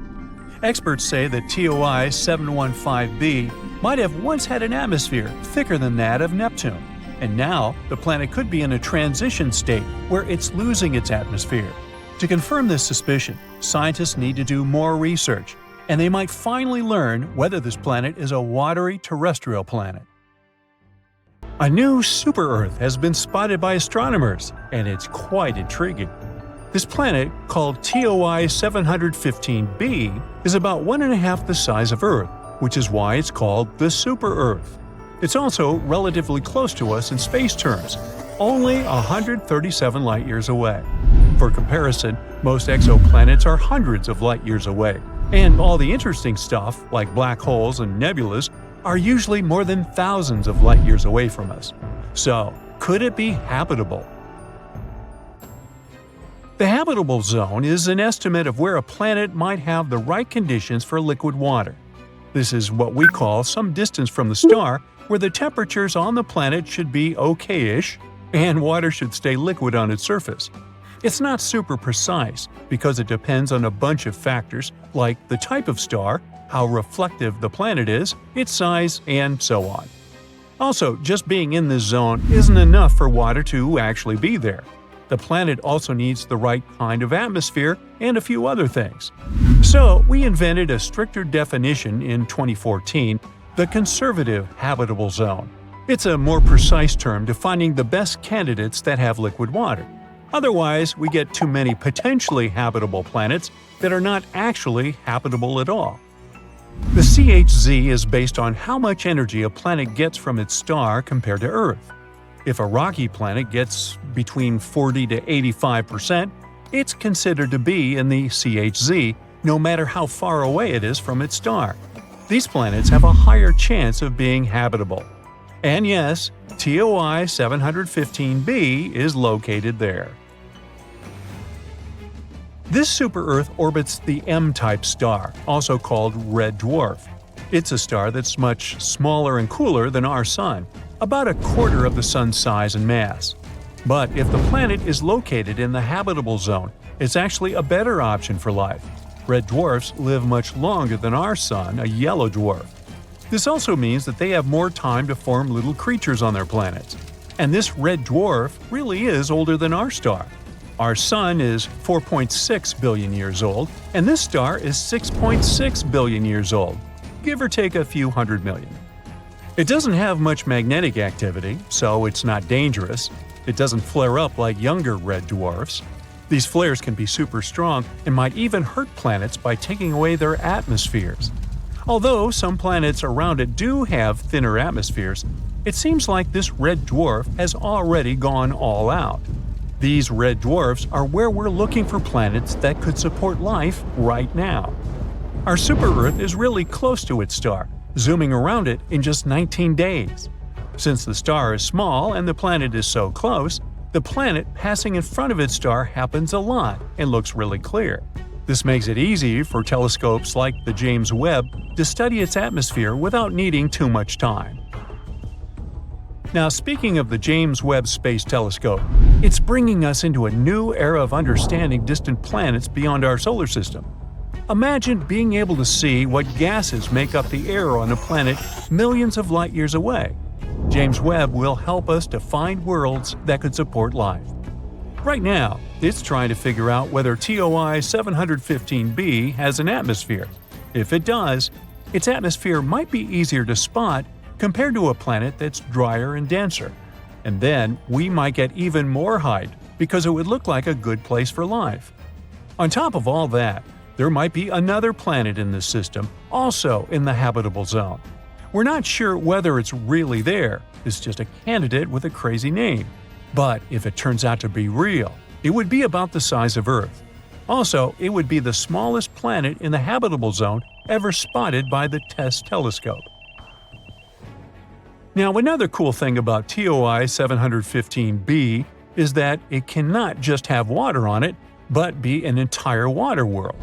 Experts say that TOI 715b might have once had an atmosphere thicker than that of Neptune, and now the planet could be in a transition state where it's losing its atmosphere. To confirm this suspicion, scientists need to do more research, and they might finally learn whether this planet is a watery terrestrial planet. A new super-Earth has been spotted by astronomers, and it's quite intriguing. This planet, called TOI 715b, is about 1.5 the size of Earth, which is why it's called the super-Earth. It's also relatively close to us in space terms, only 137 light-years away. For comparison, most exoplanets are hundreds of light-years away, and all the interesting stuff, like black holes and nebulas, are usually more than thousands of light-years away from us. So, could it be habitable? The habitable zone is an estimate of where a planet might have the right conditions for liquid water. This is what we call some distance from the star, where the temperatures on the planet should be okay-ish, and water should stay liquid on its surface. It's not super precise because it depends on a bunch of factors like the type of star, how reflective the planet is, its size, and so on. Also, just being in this zone isn't enough for water to actually be there. The planet also needs the right kind of atmosphere and a few other things. So, we invented a stricter definition in 2014, the conservative habitable zone. It's a more precise term defining the best candidates that have liquid water. Otherwise, we get too many potentially habitable planets that are not actually habitable at all. The CHZ is based on how much energy a planet gets from its star compared to Earth. If a rocky planet gets between 40 to 85%, it's considered to be in the CHZ, no matter how far away it is from its star. These planets have a higher chance of being habitable. And yes, TOI 715b is located there. This super-Earth orbits the M-type star, also called red dwarf. It's a star that's much smaller and cooler than our Sun, about 1/4 of the Sun's size and mass. But if the planet is located in the habitable zone, it's actually a better option for life. Red dwarfs live much longer than our Sun, a yellow dwarf. This also means that they have more time to form little creatures on their planets. And this red dwarf really is older than our star. Our Sun is 4.6 billion years old, and this star is 6.6 billion years old, give or take a few hundred million. It doesn't have much magnetic activity, so it's not dangerous. It doesn't flare up like younger red dwarfs. These flares can be super strong and might even hurt planets by taking away their atmospheres. Although some planets around it do have thinner atmospheres, it seems like this red dwarf has already gone all out. These red dwarfs are where we're looking for planets that could support life right now. Our super-Earth is really close to its star, zooming around it in just 19 days. Since the star is small and the planet is so close, the planet passing in front of its star happens a lot and looks really clear. This makes it easy for telescopes like the James Webb to study its atmosphere without needing too much time. Now, speaking of the James Webb Space Telescope, it's bringing us into a new era of understanding distant planets beyond our solar system. Imagine being able to see what gases make up the air on a planet millions of light years away. James Webb will help us to find worlds that could support life. Right now, it's trying to figure out whether TOI 715b has an atmosphere. If it does, its atmosphere might be easier to spot compared to a planet that's drier and denser. And then we might get even more height because it would look like a good place for life. On top of all that, there might be another planet in this system, also in the habitable zone. We're not sure whether it's really there, it's just a candidate with a crazy name. But if it turns out to be real, it would be about the size of Earth. Also, it would be the smallest planet in the habitable zone ever spotted by the TESS telescope. Now, another cool thing about TOI 715b is that it cannot just have water on it, but be an entire water world.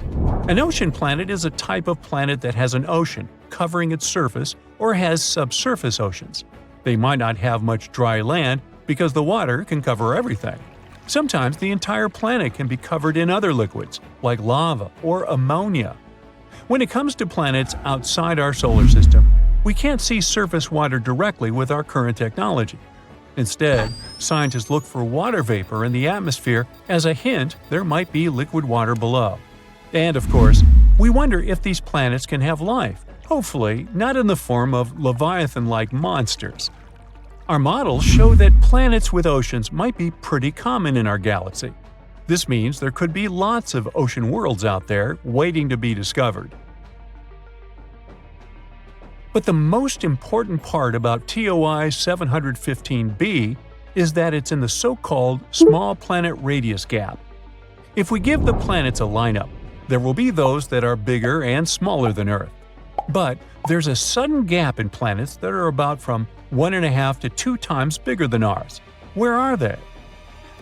An ocean planet is a type of planet that has an ocean covering its surface or has subsurface oceans. They might not have much dry land because the water can cover everything. Sometimes the entire planet can be covered in other liquids, like lava or ammonia. When it comes to planets outside our solar system, we can't see surface water directly with our current technology. Instead, scientists look for water vapor in the atmosphere as a hint there might be liquid water below. And of course, we wonder if these planets can have life, hopefully not in the form of Leviathan-like monsters. Our models show that planets with oceans might be pretty common in our galaxy. This means there could be lots of ocean worlds out there waiting to be discovered. But the most important part about TOI 715b is that it's in the so-called small planet radius gap. If we give the planets a lineup, there will be those that are bigger and smaller than Earth. But there's a sudden gap in planets that are about from 1.5 to 2 times bigger than ours. Where are they?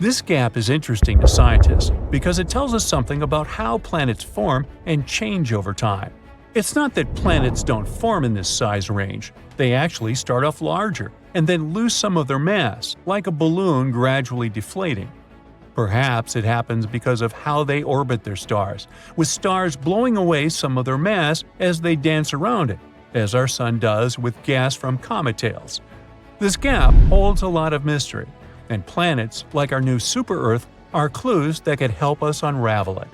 This gap is interesting to scientists because it tells us something about how planets form and change over time. It's not that planets don't form in this size range. They actually start off larger and then lose some of their mass, like a balloon gradually deflating. Perhaps it happens because of how they orbit their stars, with stars blowing away some of their mass as they dance around it, as our Sun does with gas from comet tails. This gap holds a lot of mystery, and planets, like our new super-Earth, are clues that could help us unravel it.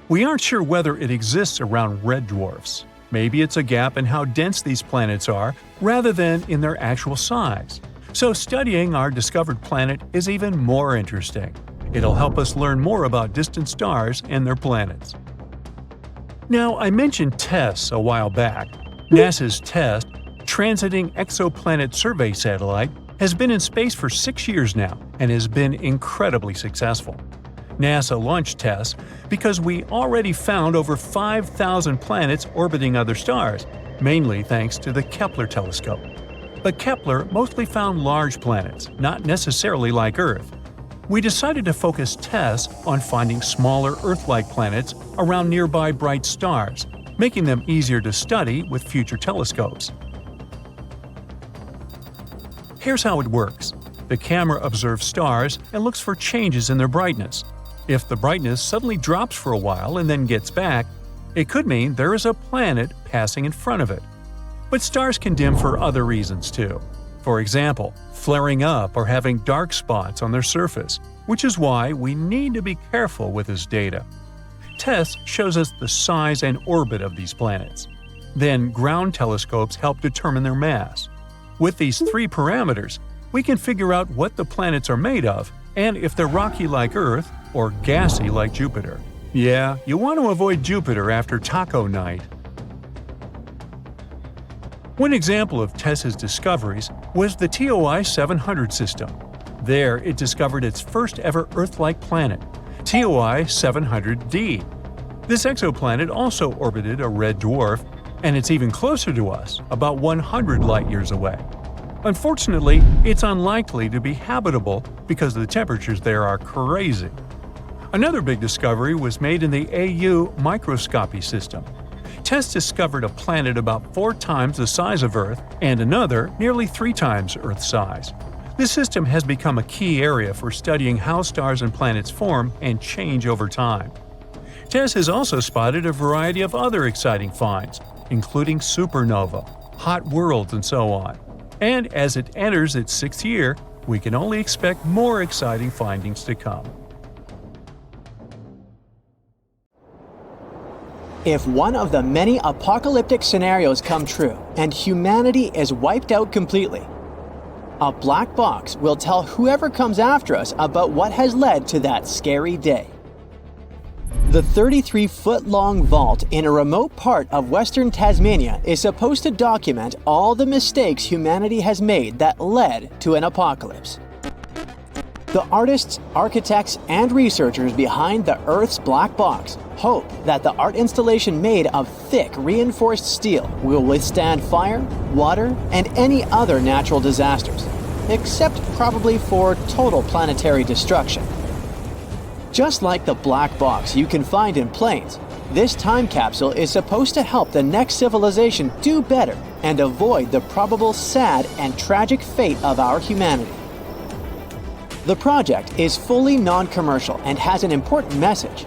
We aren't sure whether it exists around red dwarfs. Maybe it's a gap in how dense these planets are, rather than in their actual size. So studying our discovered planet is even more interesting. It'll help us learn more about distant stars and their planets. Now, I mentioned TESS a while back. NASA's TESS, Transiting Exoplanet Survey Satellite, has been in space for 6 years now and has been incredibly successful. NASA launched TESS because we already found over 5,000 planets orbiting other stars, mainly thanks to the Kepler telescope. But Kepler mostly found large planets, not necessarily like Earth. We decided to focus TESS on finding smaller Earth-like planets around nearby bright stars, making them easier to study with future telescopes. Here's how it works. The camera observes stars and looks for changes in their brightness. If the brightness suddenly drops for a while and then gets back, it could mean there is a planet passing in front of it. But stars can dim for other reasons too. For example, flaring up or having dark spots on their surface, which is why we need to be careful with this data. TESS shows us the size and orbit of these planets. Then ground telescopes help determine their mass. With these 3 parameters, we can figure out what the planets are made of and if they're rocky like Earth or gassy like Jupiter. Yeah, you want to avoid Jupiter after taco night. One example of TESS's discoveries was the TOI 700 system. There, it discovered its first ever Earth-like planet, TOI 700d. This exoplanet also orbited a red dwarf, and it's even closer to us, about 100 light-years away. Unfortunately, it's unlikely to be habitable because the temperatures there are crazy. Another big discovery was made in the AU microscopy system. TESS discovered a planet about 4 times the size of Earth and another nearly 3 times Earth's size. This system has become a key area for studying how stars and planets form and change over time. TESS has also spotted a variety of other exciting finds, including supernova, hot worlds, and so on. And as it enters its 6th year, we can only expect more exciting findings to come. If one of the many apocalyptic scenarios come true and humanity is wiped out completely, a black box will tell whoever comes after us about what has led to that scary day. The 33-foot-long vault in a remote part of western Tasmania is supposed to document all the mistakes humanity has made that led to an apocalypse. The artists, architects, and researchers behind the Earth's black box hope that the art installation made of thick, reinforced steel will withstand fire, water, and any other natural disasters, except probably for total planetary destruction. Just like the black box you can find in planes, this time capsule is supposed to help the next civilization do better and avoid the probable sad and tragic fate of our humanity. The project is fully non-commercial and has an important message.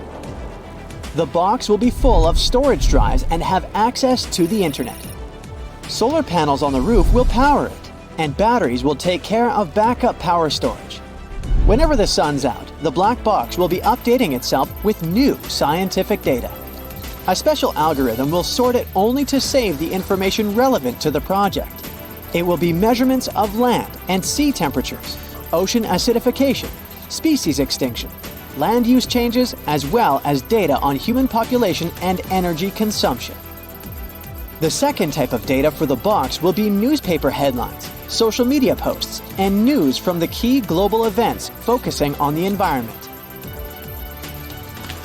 The box will be full of storage drives and have access to the internet. Solar panels on the roof will power it, and batteries will take care of backup power storage. Whenever the sun's out, the black box will be updating itself with new scientific data. A special algorithm will sort it only to save the information relevant to the project. It will be measurements of land and sea temperatures, ocean acidification, species extinction, land use changes, as well as data on human population and energy consumption. The second type of data for the box will be newspaper headlines, social media posts, and news from the key global events focusing on the environment.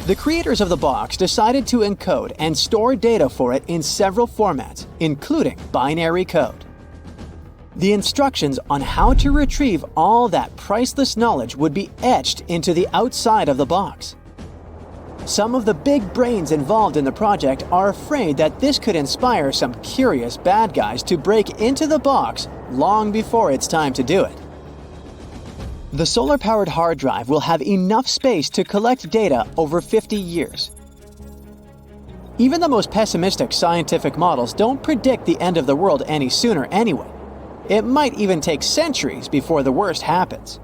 The creators of the box decided to encode and store data for it in several formats, including binary code. The instructions on how to retrieve all that priceless knowledge would be etched into the outside of the box. Some of the big brains involved in the project are afraid that this could inspire some curious bad guys to break into the box long before it's time to do it. The solar-powered hard drive will have enough space to collect data over 50 years. Even the most pessimistic scientific models don't predict the end of the world any sooner anyway. It might even take centuries before the worst happens.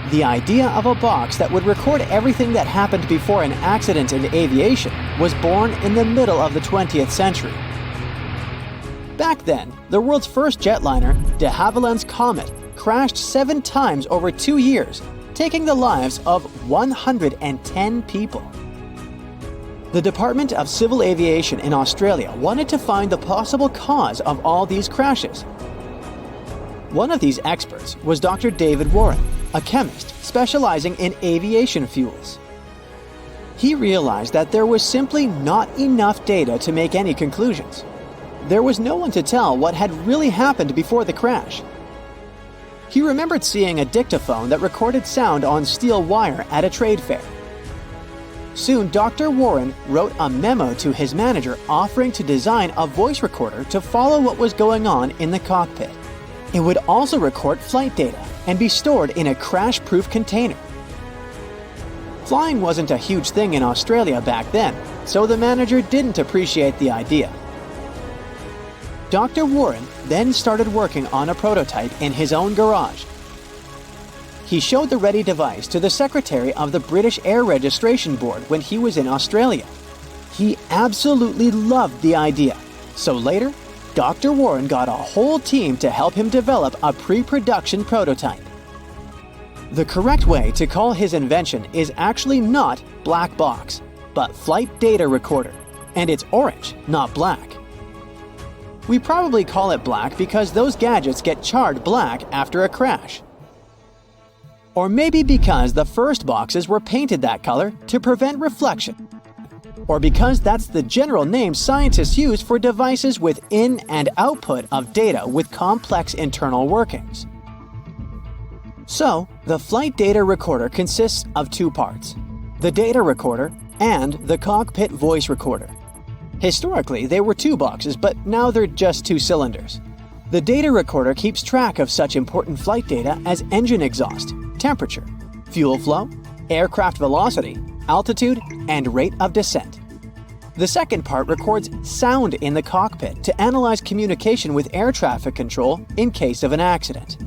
The idea of a box that would record everything that happened before an accident in aviation was born in the middle of the 20th century. Back then, the world's first jetliner, de Havilland's Comet, crashed 7 times over 2 years, taking the lives of 110 people. The Department of Civil Aviation in Australia wanted to find the possible cause of all these crashes. One of these experts was Dr. David Warren, a chemist specializing in aviation fuels. He realized that there was simply not enough data to make any conclusions. There was no one to tell what had really happened before the crash. He remembered seeing a dictaphone that recorded sound on steel wire at a trade fair. Soon, Dr. Warren wrote a memo to his manager offering to design a voice recorder to follow what was going on in the cockpit. It would also record flight data and be stored in a crash-proof container. Flying wasn't a huge thing in Australia back then, so the manager didn't appreciate the idea. Dr. Warren then started working on a prototype in his own garage. He showed the ready device to the secretary of the British Air Registration Board when he was in Australia. He absolutely loved the idea, so later, Dr. Warren got a whole team to help him develop a pre-production prototype. The correct way to call his invention is actually not black box, but flight data recorder, and it's orange, not black. We probably call it black because those gadgets get charred black after a crash. Or maybe because the first boxes were painted that color to prevent reflection. Or because that's the general name scientists use for devices with in and output of data with complex internal workings. So, the flight data recorder consists of 2 parts: the data recorder and the cockpit voice recorder. Historically, they were 2 boxes, but now they're just 2 cylinders. The data recorder keeps track of such important flight data as engine exhaust, temperature, fuel flow, aircraft velocity, altitude, and rate of descent. The second part records sound in the cockpit to analyze communication with air traffic control in case of an accident.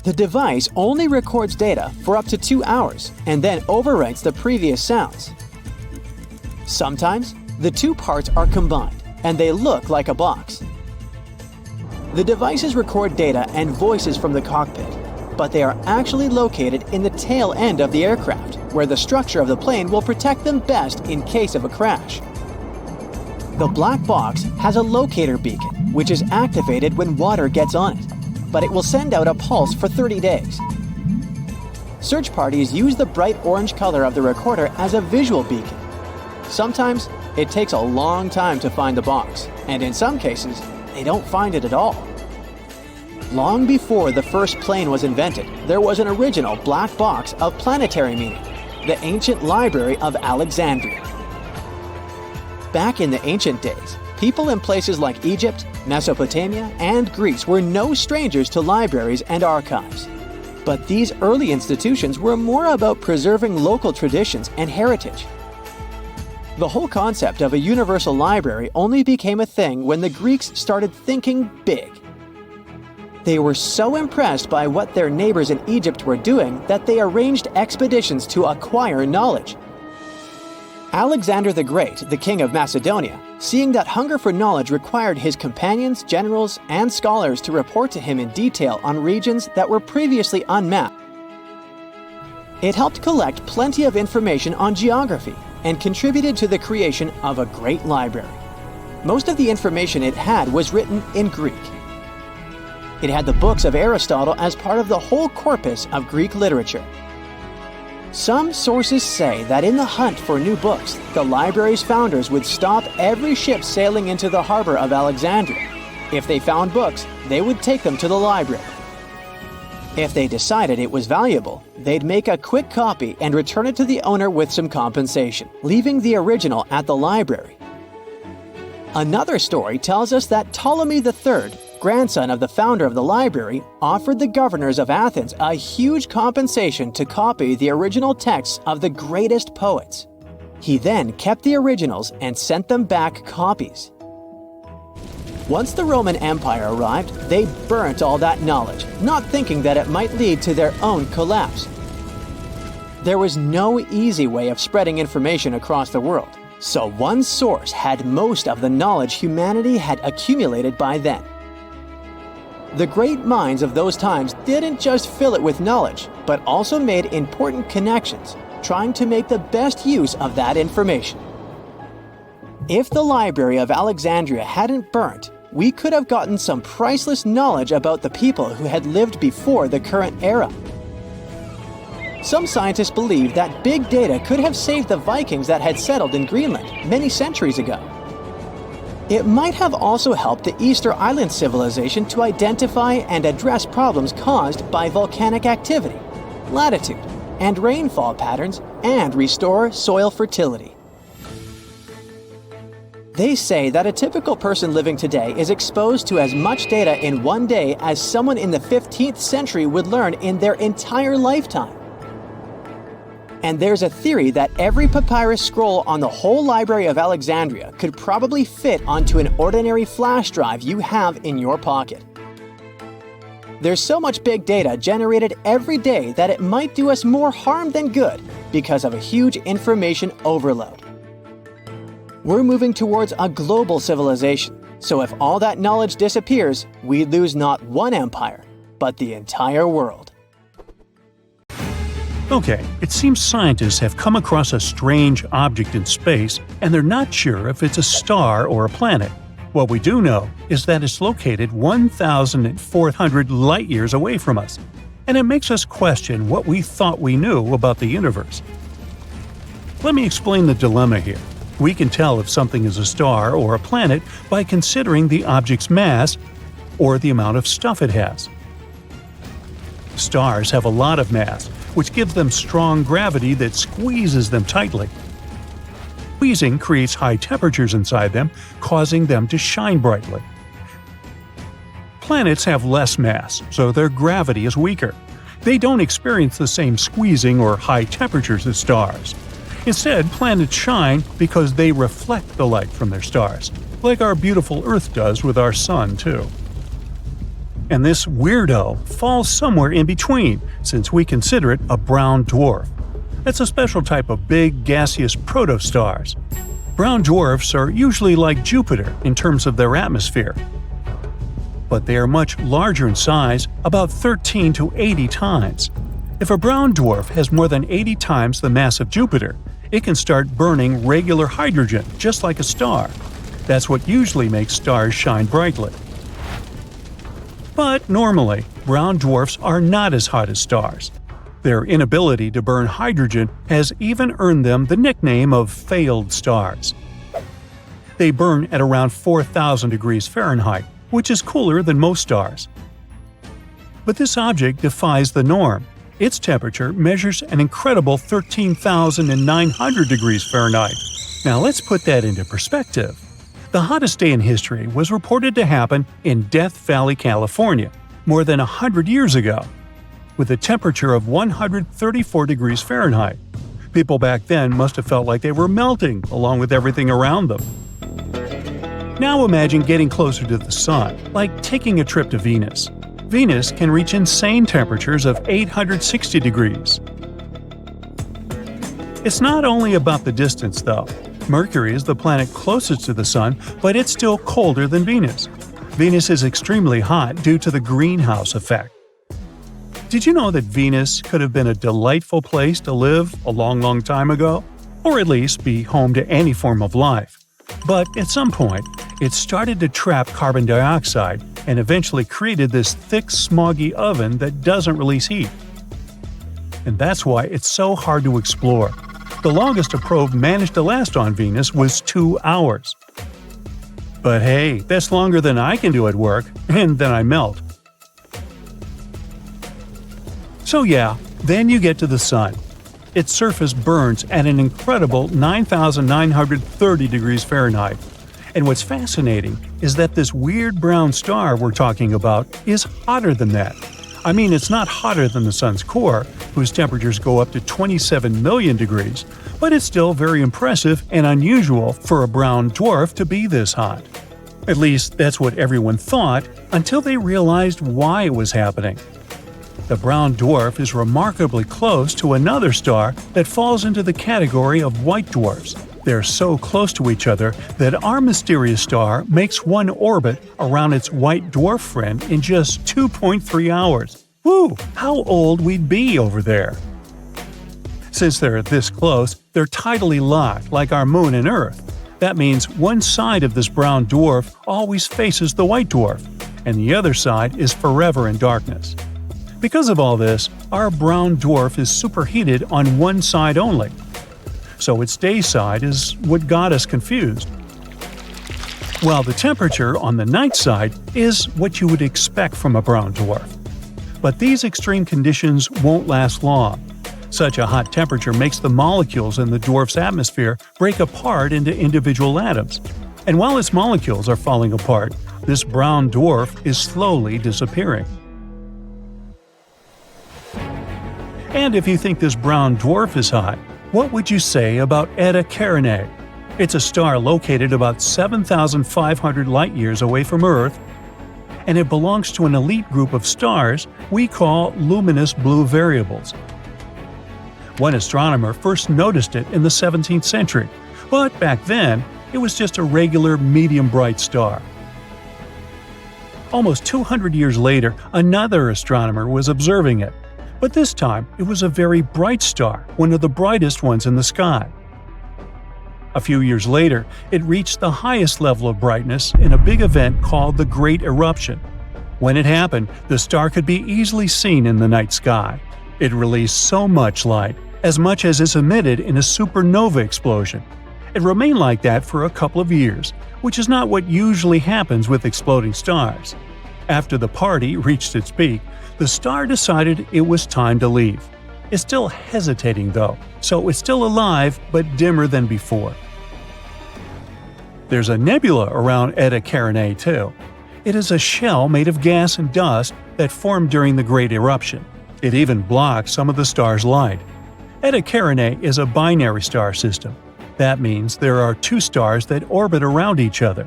The device only records data for up to 2 hours and then overwrites the previous sounds. Sometimes, the 2 parts are combined, and they look like a box. The devices record data and voices from the cockpit, but they are actually located in the tail end of the aircraft, where the structure of the plane will protect them best in case of a crash. The black box has a locator beacon, which is activated when water gets on it, but it will send out a pulse for 30 days. Search parties use the bright orange color of the recorder as a visual beacon. Sometimes, it takes a long time to find the box, and in some cases, they don't find it at all. Long before the first plane was invented, there was an original black box of planetary meaning, the ancient library of Alexandria. Back in the ancient days, people in places like Egypt, Mesopotamia, and Greece were no strangers to libraries and archives. But these early institutions were more about preserving local traditions and heritage. The whole concept of a universal library only became a thing when the Greeks started thinking big. They were so impressed by what their neighbors in Egypt were doing that they arranged expeditions to acquire knowledge. Alexander the Great, the king of Macedonia, seeing that hunger for knowledge required his companions, generals, and scholars to report to him in detail on regions that were previously unmapped. It helped collect plenty of information on geography and contributed to the creation of a great library. Most of the information it had was written in Greek. It had the books of Aristotle as part of the whole corpus of Greek literature. Some sources say that in the hunt for new books, the library's founders would stop every ship sailing into the harbor of Alexandria. If they found books, they would take them to the library. If they decided it was valuable, they'd make a quick copy and return it to the owner with some compensation, leaving the original at the library. Another story tells us that Ptolemy III, grandson of the founder of the library, offered the governors of Athens a huge compensation to copy the original texts of the greatest poets. He then kept the originals and sent them back copies. Once the Roman Empire arrived, they burnt all that knowledge, not thinking that it might lead to their own collapse. There was no easy way of spreading information across the world, so one source had most of the knowledge humanity had accumulated by then. The great minds of those times didn't just fill it with knowledge, but also made important connections, trying to make the best use of that information. If the Library of Alexandria hadn't burnt, we could have gotten some priceless knowledge about the people who had lived before the current era. Some scientists believe that big data could have saved the Vikings that had settled in Greenland many centuries ago. It might have also helped the Easter Island civilization to identify and address problems caused by volcanic activity, latitude, and rainfall patterns, and restore soil fertility. They say that a typical person living today is exposed to as much data in one day as someone in the 15th century would learn in their entire lifetime. And there's a theory that every papyrus scroll on the whole Library of Alexandria could probably fit onto an ordinary flash drive you have in your pocket. There's so much big data generated every day that it might do us more harm than good because of a huge information overload. We're moving towards a global civilization, so if all that knowledge disappears, we lose not one empire, but the entire world. Okay, it seems scientists have come across a strange object in space, and they're not sure if it's a star or a planet. What we do know is that it's located 1,400 light-years away from us, and it makes us question what we thought we knew about the universe. Let me explain the dilemma here. We can tell if something is a star or a planet by considering the object's mass or the amount of stuff it has. Stars have a lot of mass, which gives them strong gravity that squeezes them tightly. Squeezing creates high temperatures inside them, causing them to shine brightly. Planets have less mass, so their gravity is weaker. They don't experience the same squeezing or high temperatures as stars. Instead, planets shine because they reflect the light from their stars, like our beautiful Earth does with our Sun, too. And this weirdo falls somewhere in between, since we consider it a brown dwarf. It's a special type of big, gaseous protostars. Brown dwarfs are usually like Jupiter in terms of their atmosphere, but they are much larger in size, about 13 to 80 times. If a brown dwarf has more than 80 times the mass of Jupiter, it can start burning regular hydrogen, just like a star. That's what usually makes stars shine brightly. But normally, brown dwarfs are not as hot as stars. Their inability to burn hydrogen has even earned them the nickname of failed stars. They burn at around 4,000 degrees Fahrenheit, which is cooler than most stars. But this object defies the norm. Its temperature measures an incredible 13,900 degrees Fahrenheit. Now let's put that into perspective. The hottest day in history was reported to happen in Death Valley, California, more than 100 years ago, with a temperature of 134 degrees Fahrenheit. People back then must have felt like they were melting along with everything around them. Now imagine getting closer to the Sun, like taking a trip to Venus. Venus can reach insane temperatures of 860 degrees. It's not only about the distance, though. Mercury is the planet closest to the Sun, but it's still colder than Venus. Venus is extremely hot due to the greenhouse effect. Did you know that Venus could have been a delightful place to live a long time ago? Or at least be home to any form of life. But at some point, it started to trap carbon dioxide and eventually created this thick, smoggy oven that doesn't release heat. And that's why it's so hard to explore. The longest a probe managed to last on Venus was 2 hours. But hey, that's longer than I can do at work, and then I melt. So yeah, then you get to the Sun. Its surface burns at an incredible 9,930 degrees Fahrenheit. And what's fascinating is that this weird brown star we're talking about is hotter than that. I mean, it's not hotter than the Sun's core, whose temperatures go up to 27 million degrees, but it's still very impressive and unusual for a brown dwarf to be this hot. At least that's what everyone thought until they realized why it was happening. The brown dwarf is remarkably close to another star that falls into the category of white dwarfs. They're so close to each other that our mysterious star makes one orbit around its white dwarf friend in just 2.3 hours. Whew, how old we'd be over there! Since they're this close, they're tidally locked like our Moon and Earth. That means one side of this brown dwarf always faces the white dwarf, and the other side is forever in darkness. Because of all this, our brown dwarf is superheated on one side only. So its day side is what got us confused. While the temperature on the night side is what you would expect from a brown dwarf. But these extreme conditions won't last long. Such a hot temperature makes the molecules in the dwarf's atmosphere break apart into individual atoms. And while its molecules are falling apart, this brown dwarf is slowly disappearing. And if you think this brown dwarf is hot, what would you say about Eta Carinae? It's a star located about 7,500 light-years away from Earth, and it belongs to an elite group of stars we call luminous blue variables. One astronomer first noticed it in the 17th century, but back then, it was just a regular medium-bright star. Almost 200 years later, another astronomer was observing it. But this time, it was a very bright star, one of the brightest ones in the sky. A few years later, it reached the highest level of brightness in a big event called the Great Eruption. When it happened, the star could be easily seen in the night sky. It released so much light, as much as is emitted in a supernova explosion. It remained like that for a couple of years, which is not what usually happens with exploding stars. After the party reached its peak, the star decided it was time to leave. It's still hesitating though, so it's still alive but dimmer than before. There's a nebula around Eta Carinae too. It is a shell made of gas and dust that formed during the Great Eruption. It even blocks some of the star's light. Eta Carinae is a binary star system. That means there are two stars that orbit around each other.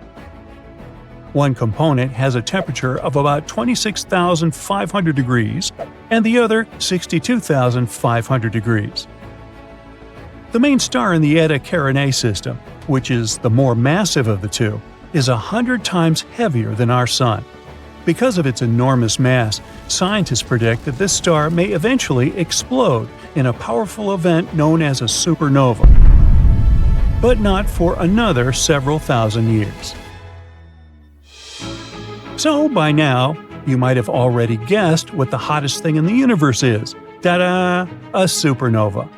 One component has a temperature of about 26,500 degrees, and the other 62,500 degrees. The main star in the Eta Carinae system, which is the more massive of the two, is 100 times heavier than our Sun. Because of its enormous mass, scientists predict that this star may eventually explode in a powerful event known as a supernova. But not for another several thousand years. So, by now, you might have already guessed what the hottest thing in the universe is. Ta-da! A supernova.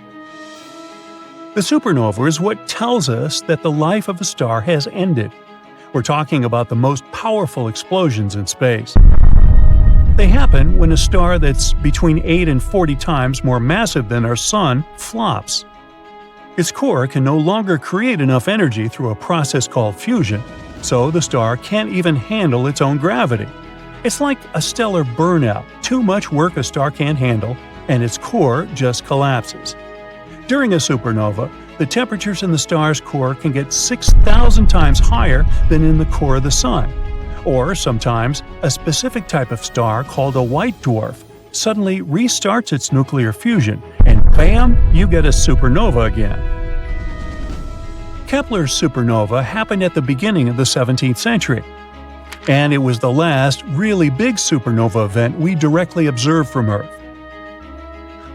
The supernova is what tells us that the life of a star has ended. We're talking about the most powerful explosions in space. They happen when a star that's between 8 and 40 times more massive than our Sun flops. Its core can no longer create enough energy through a process called fusion, so the star can't even handle its own gravity. It's like a stellar burnout, too much work a star can't handle, and its core just collapses. During a supernova, the temperatures in the star's core can get 6,000 times higher than in the core of the Sun. Or sometimes, a specific type of star called a white dwarf, suddenly restarts its nuclear fusion, and bam, you get a supernova again. Kepler's supernova happened at the beginning of the 17th century, and it was the last really big supernova event we directly observed from Earth.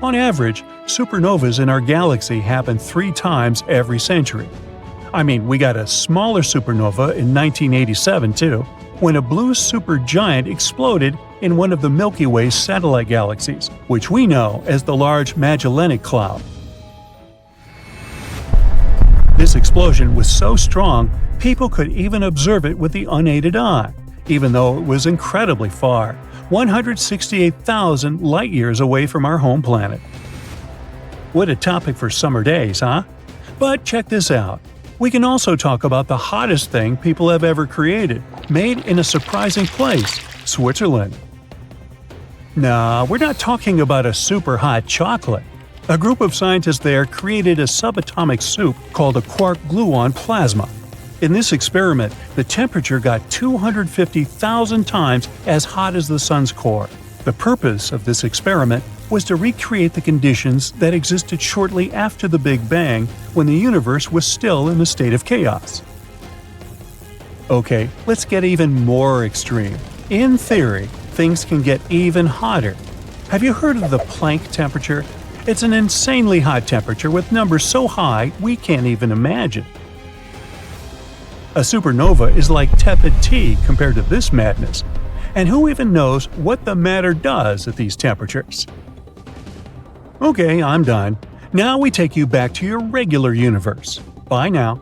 On average, supernovas in our galaxy happen 3 times every century. I mean, we got a smaller supernova in 1987 too, when a blue supergiant exploded in one of the Milky Way's satellite galaxies, which we know as the Large Magellanic Cloud. This explosion was so strong, people could even observe it with the unaided eye, even though it was incredibly far, 168,000 light-years away from our home planet. What a topic for summer days, huh? But check this out. We can also talk about the hottest thing people have ever created, made in a surprising place, Switzerland. Nah, we're not talking about a super hot chocolate. A group of scientists there created a subatomic soup called a Quark-gluon plasma. In this experiment, the temperature got 250,000 times as hot as the sun's core. The purpose of this experiment was to recreate the conditions that existed shortly after the Big Bang, when the universe was still in a state of chaos. Okay, let's get even more extreme. In theory, things can get even hotter. Have you heard of the Planck temperature? It's an insanely hot temperature with numbers so high we can't even imagine. A supernova is like tepid tea compared to this madness. And who even knows what the matter does at these temperatures? Okay, I'm done. Now we take you back to your regular universe. Bye now.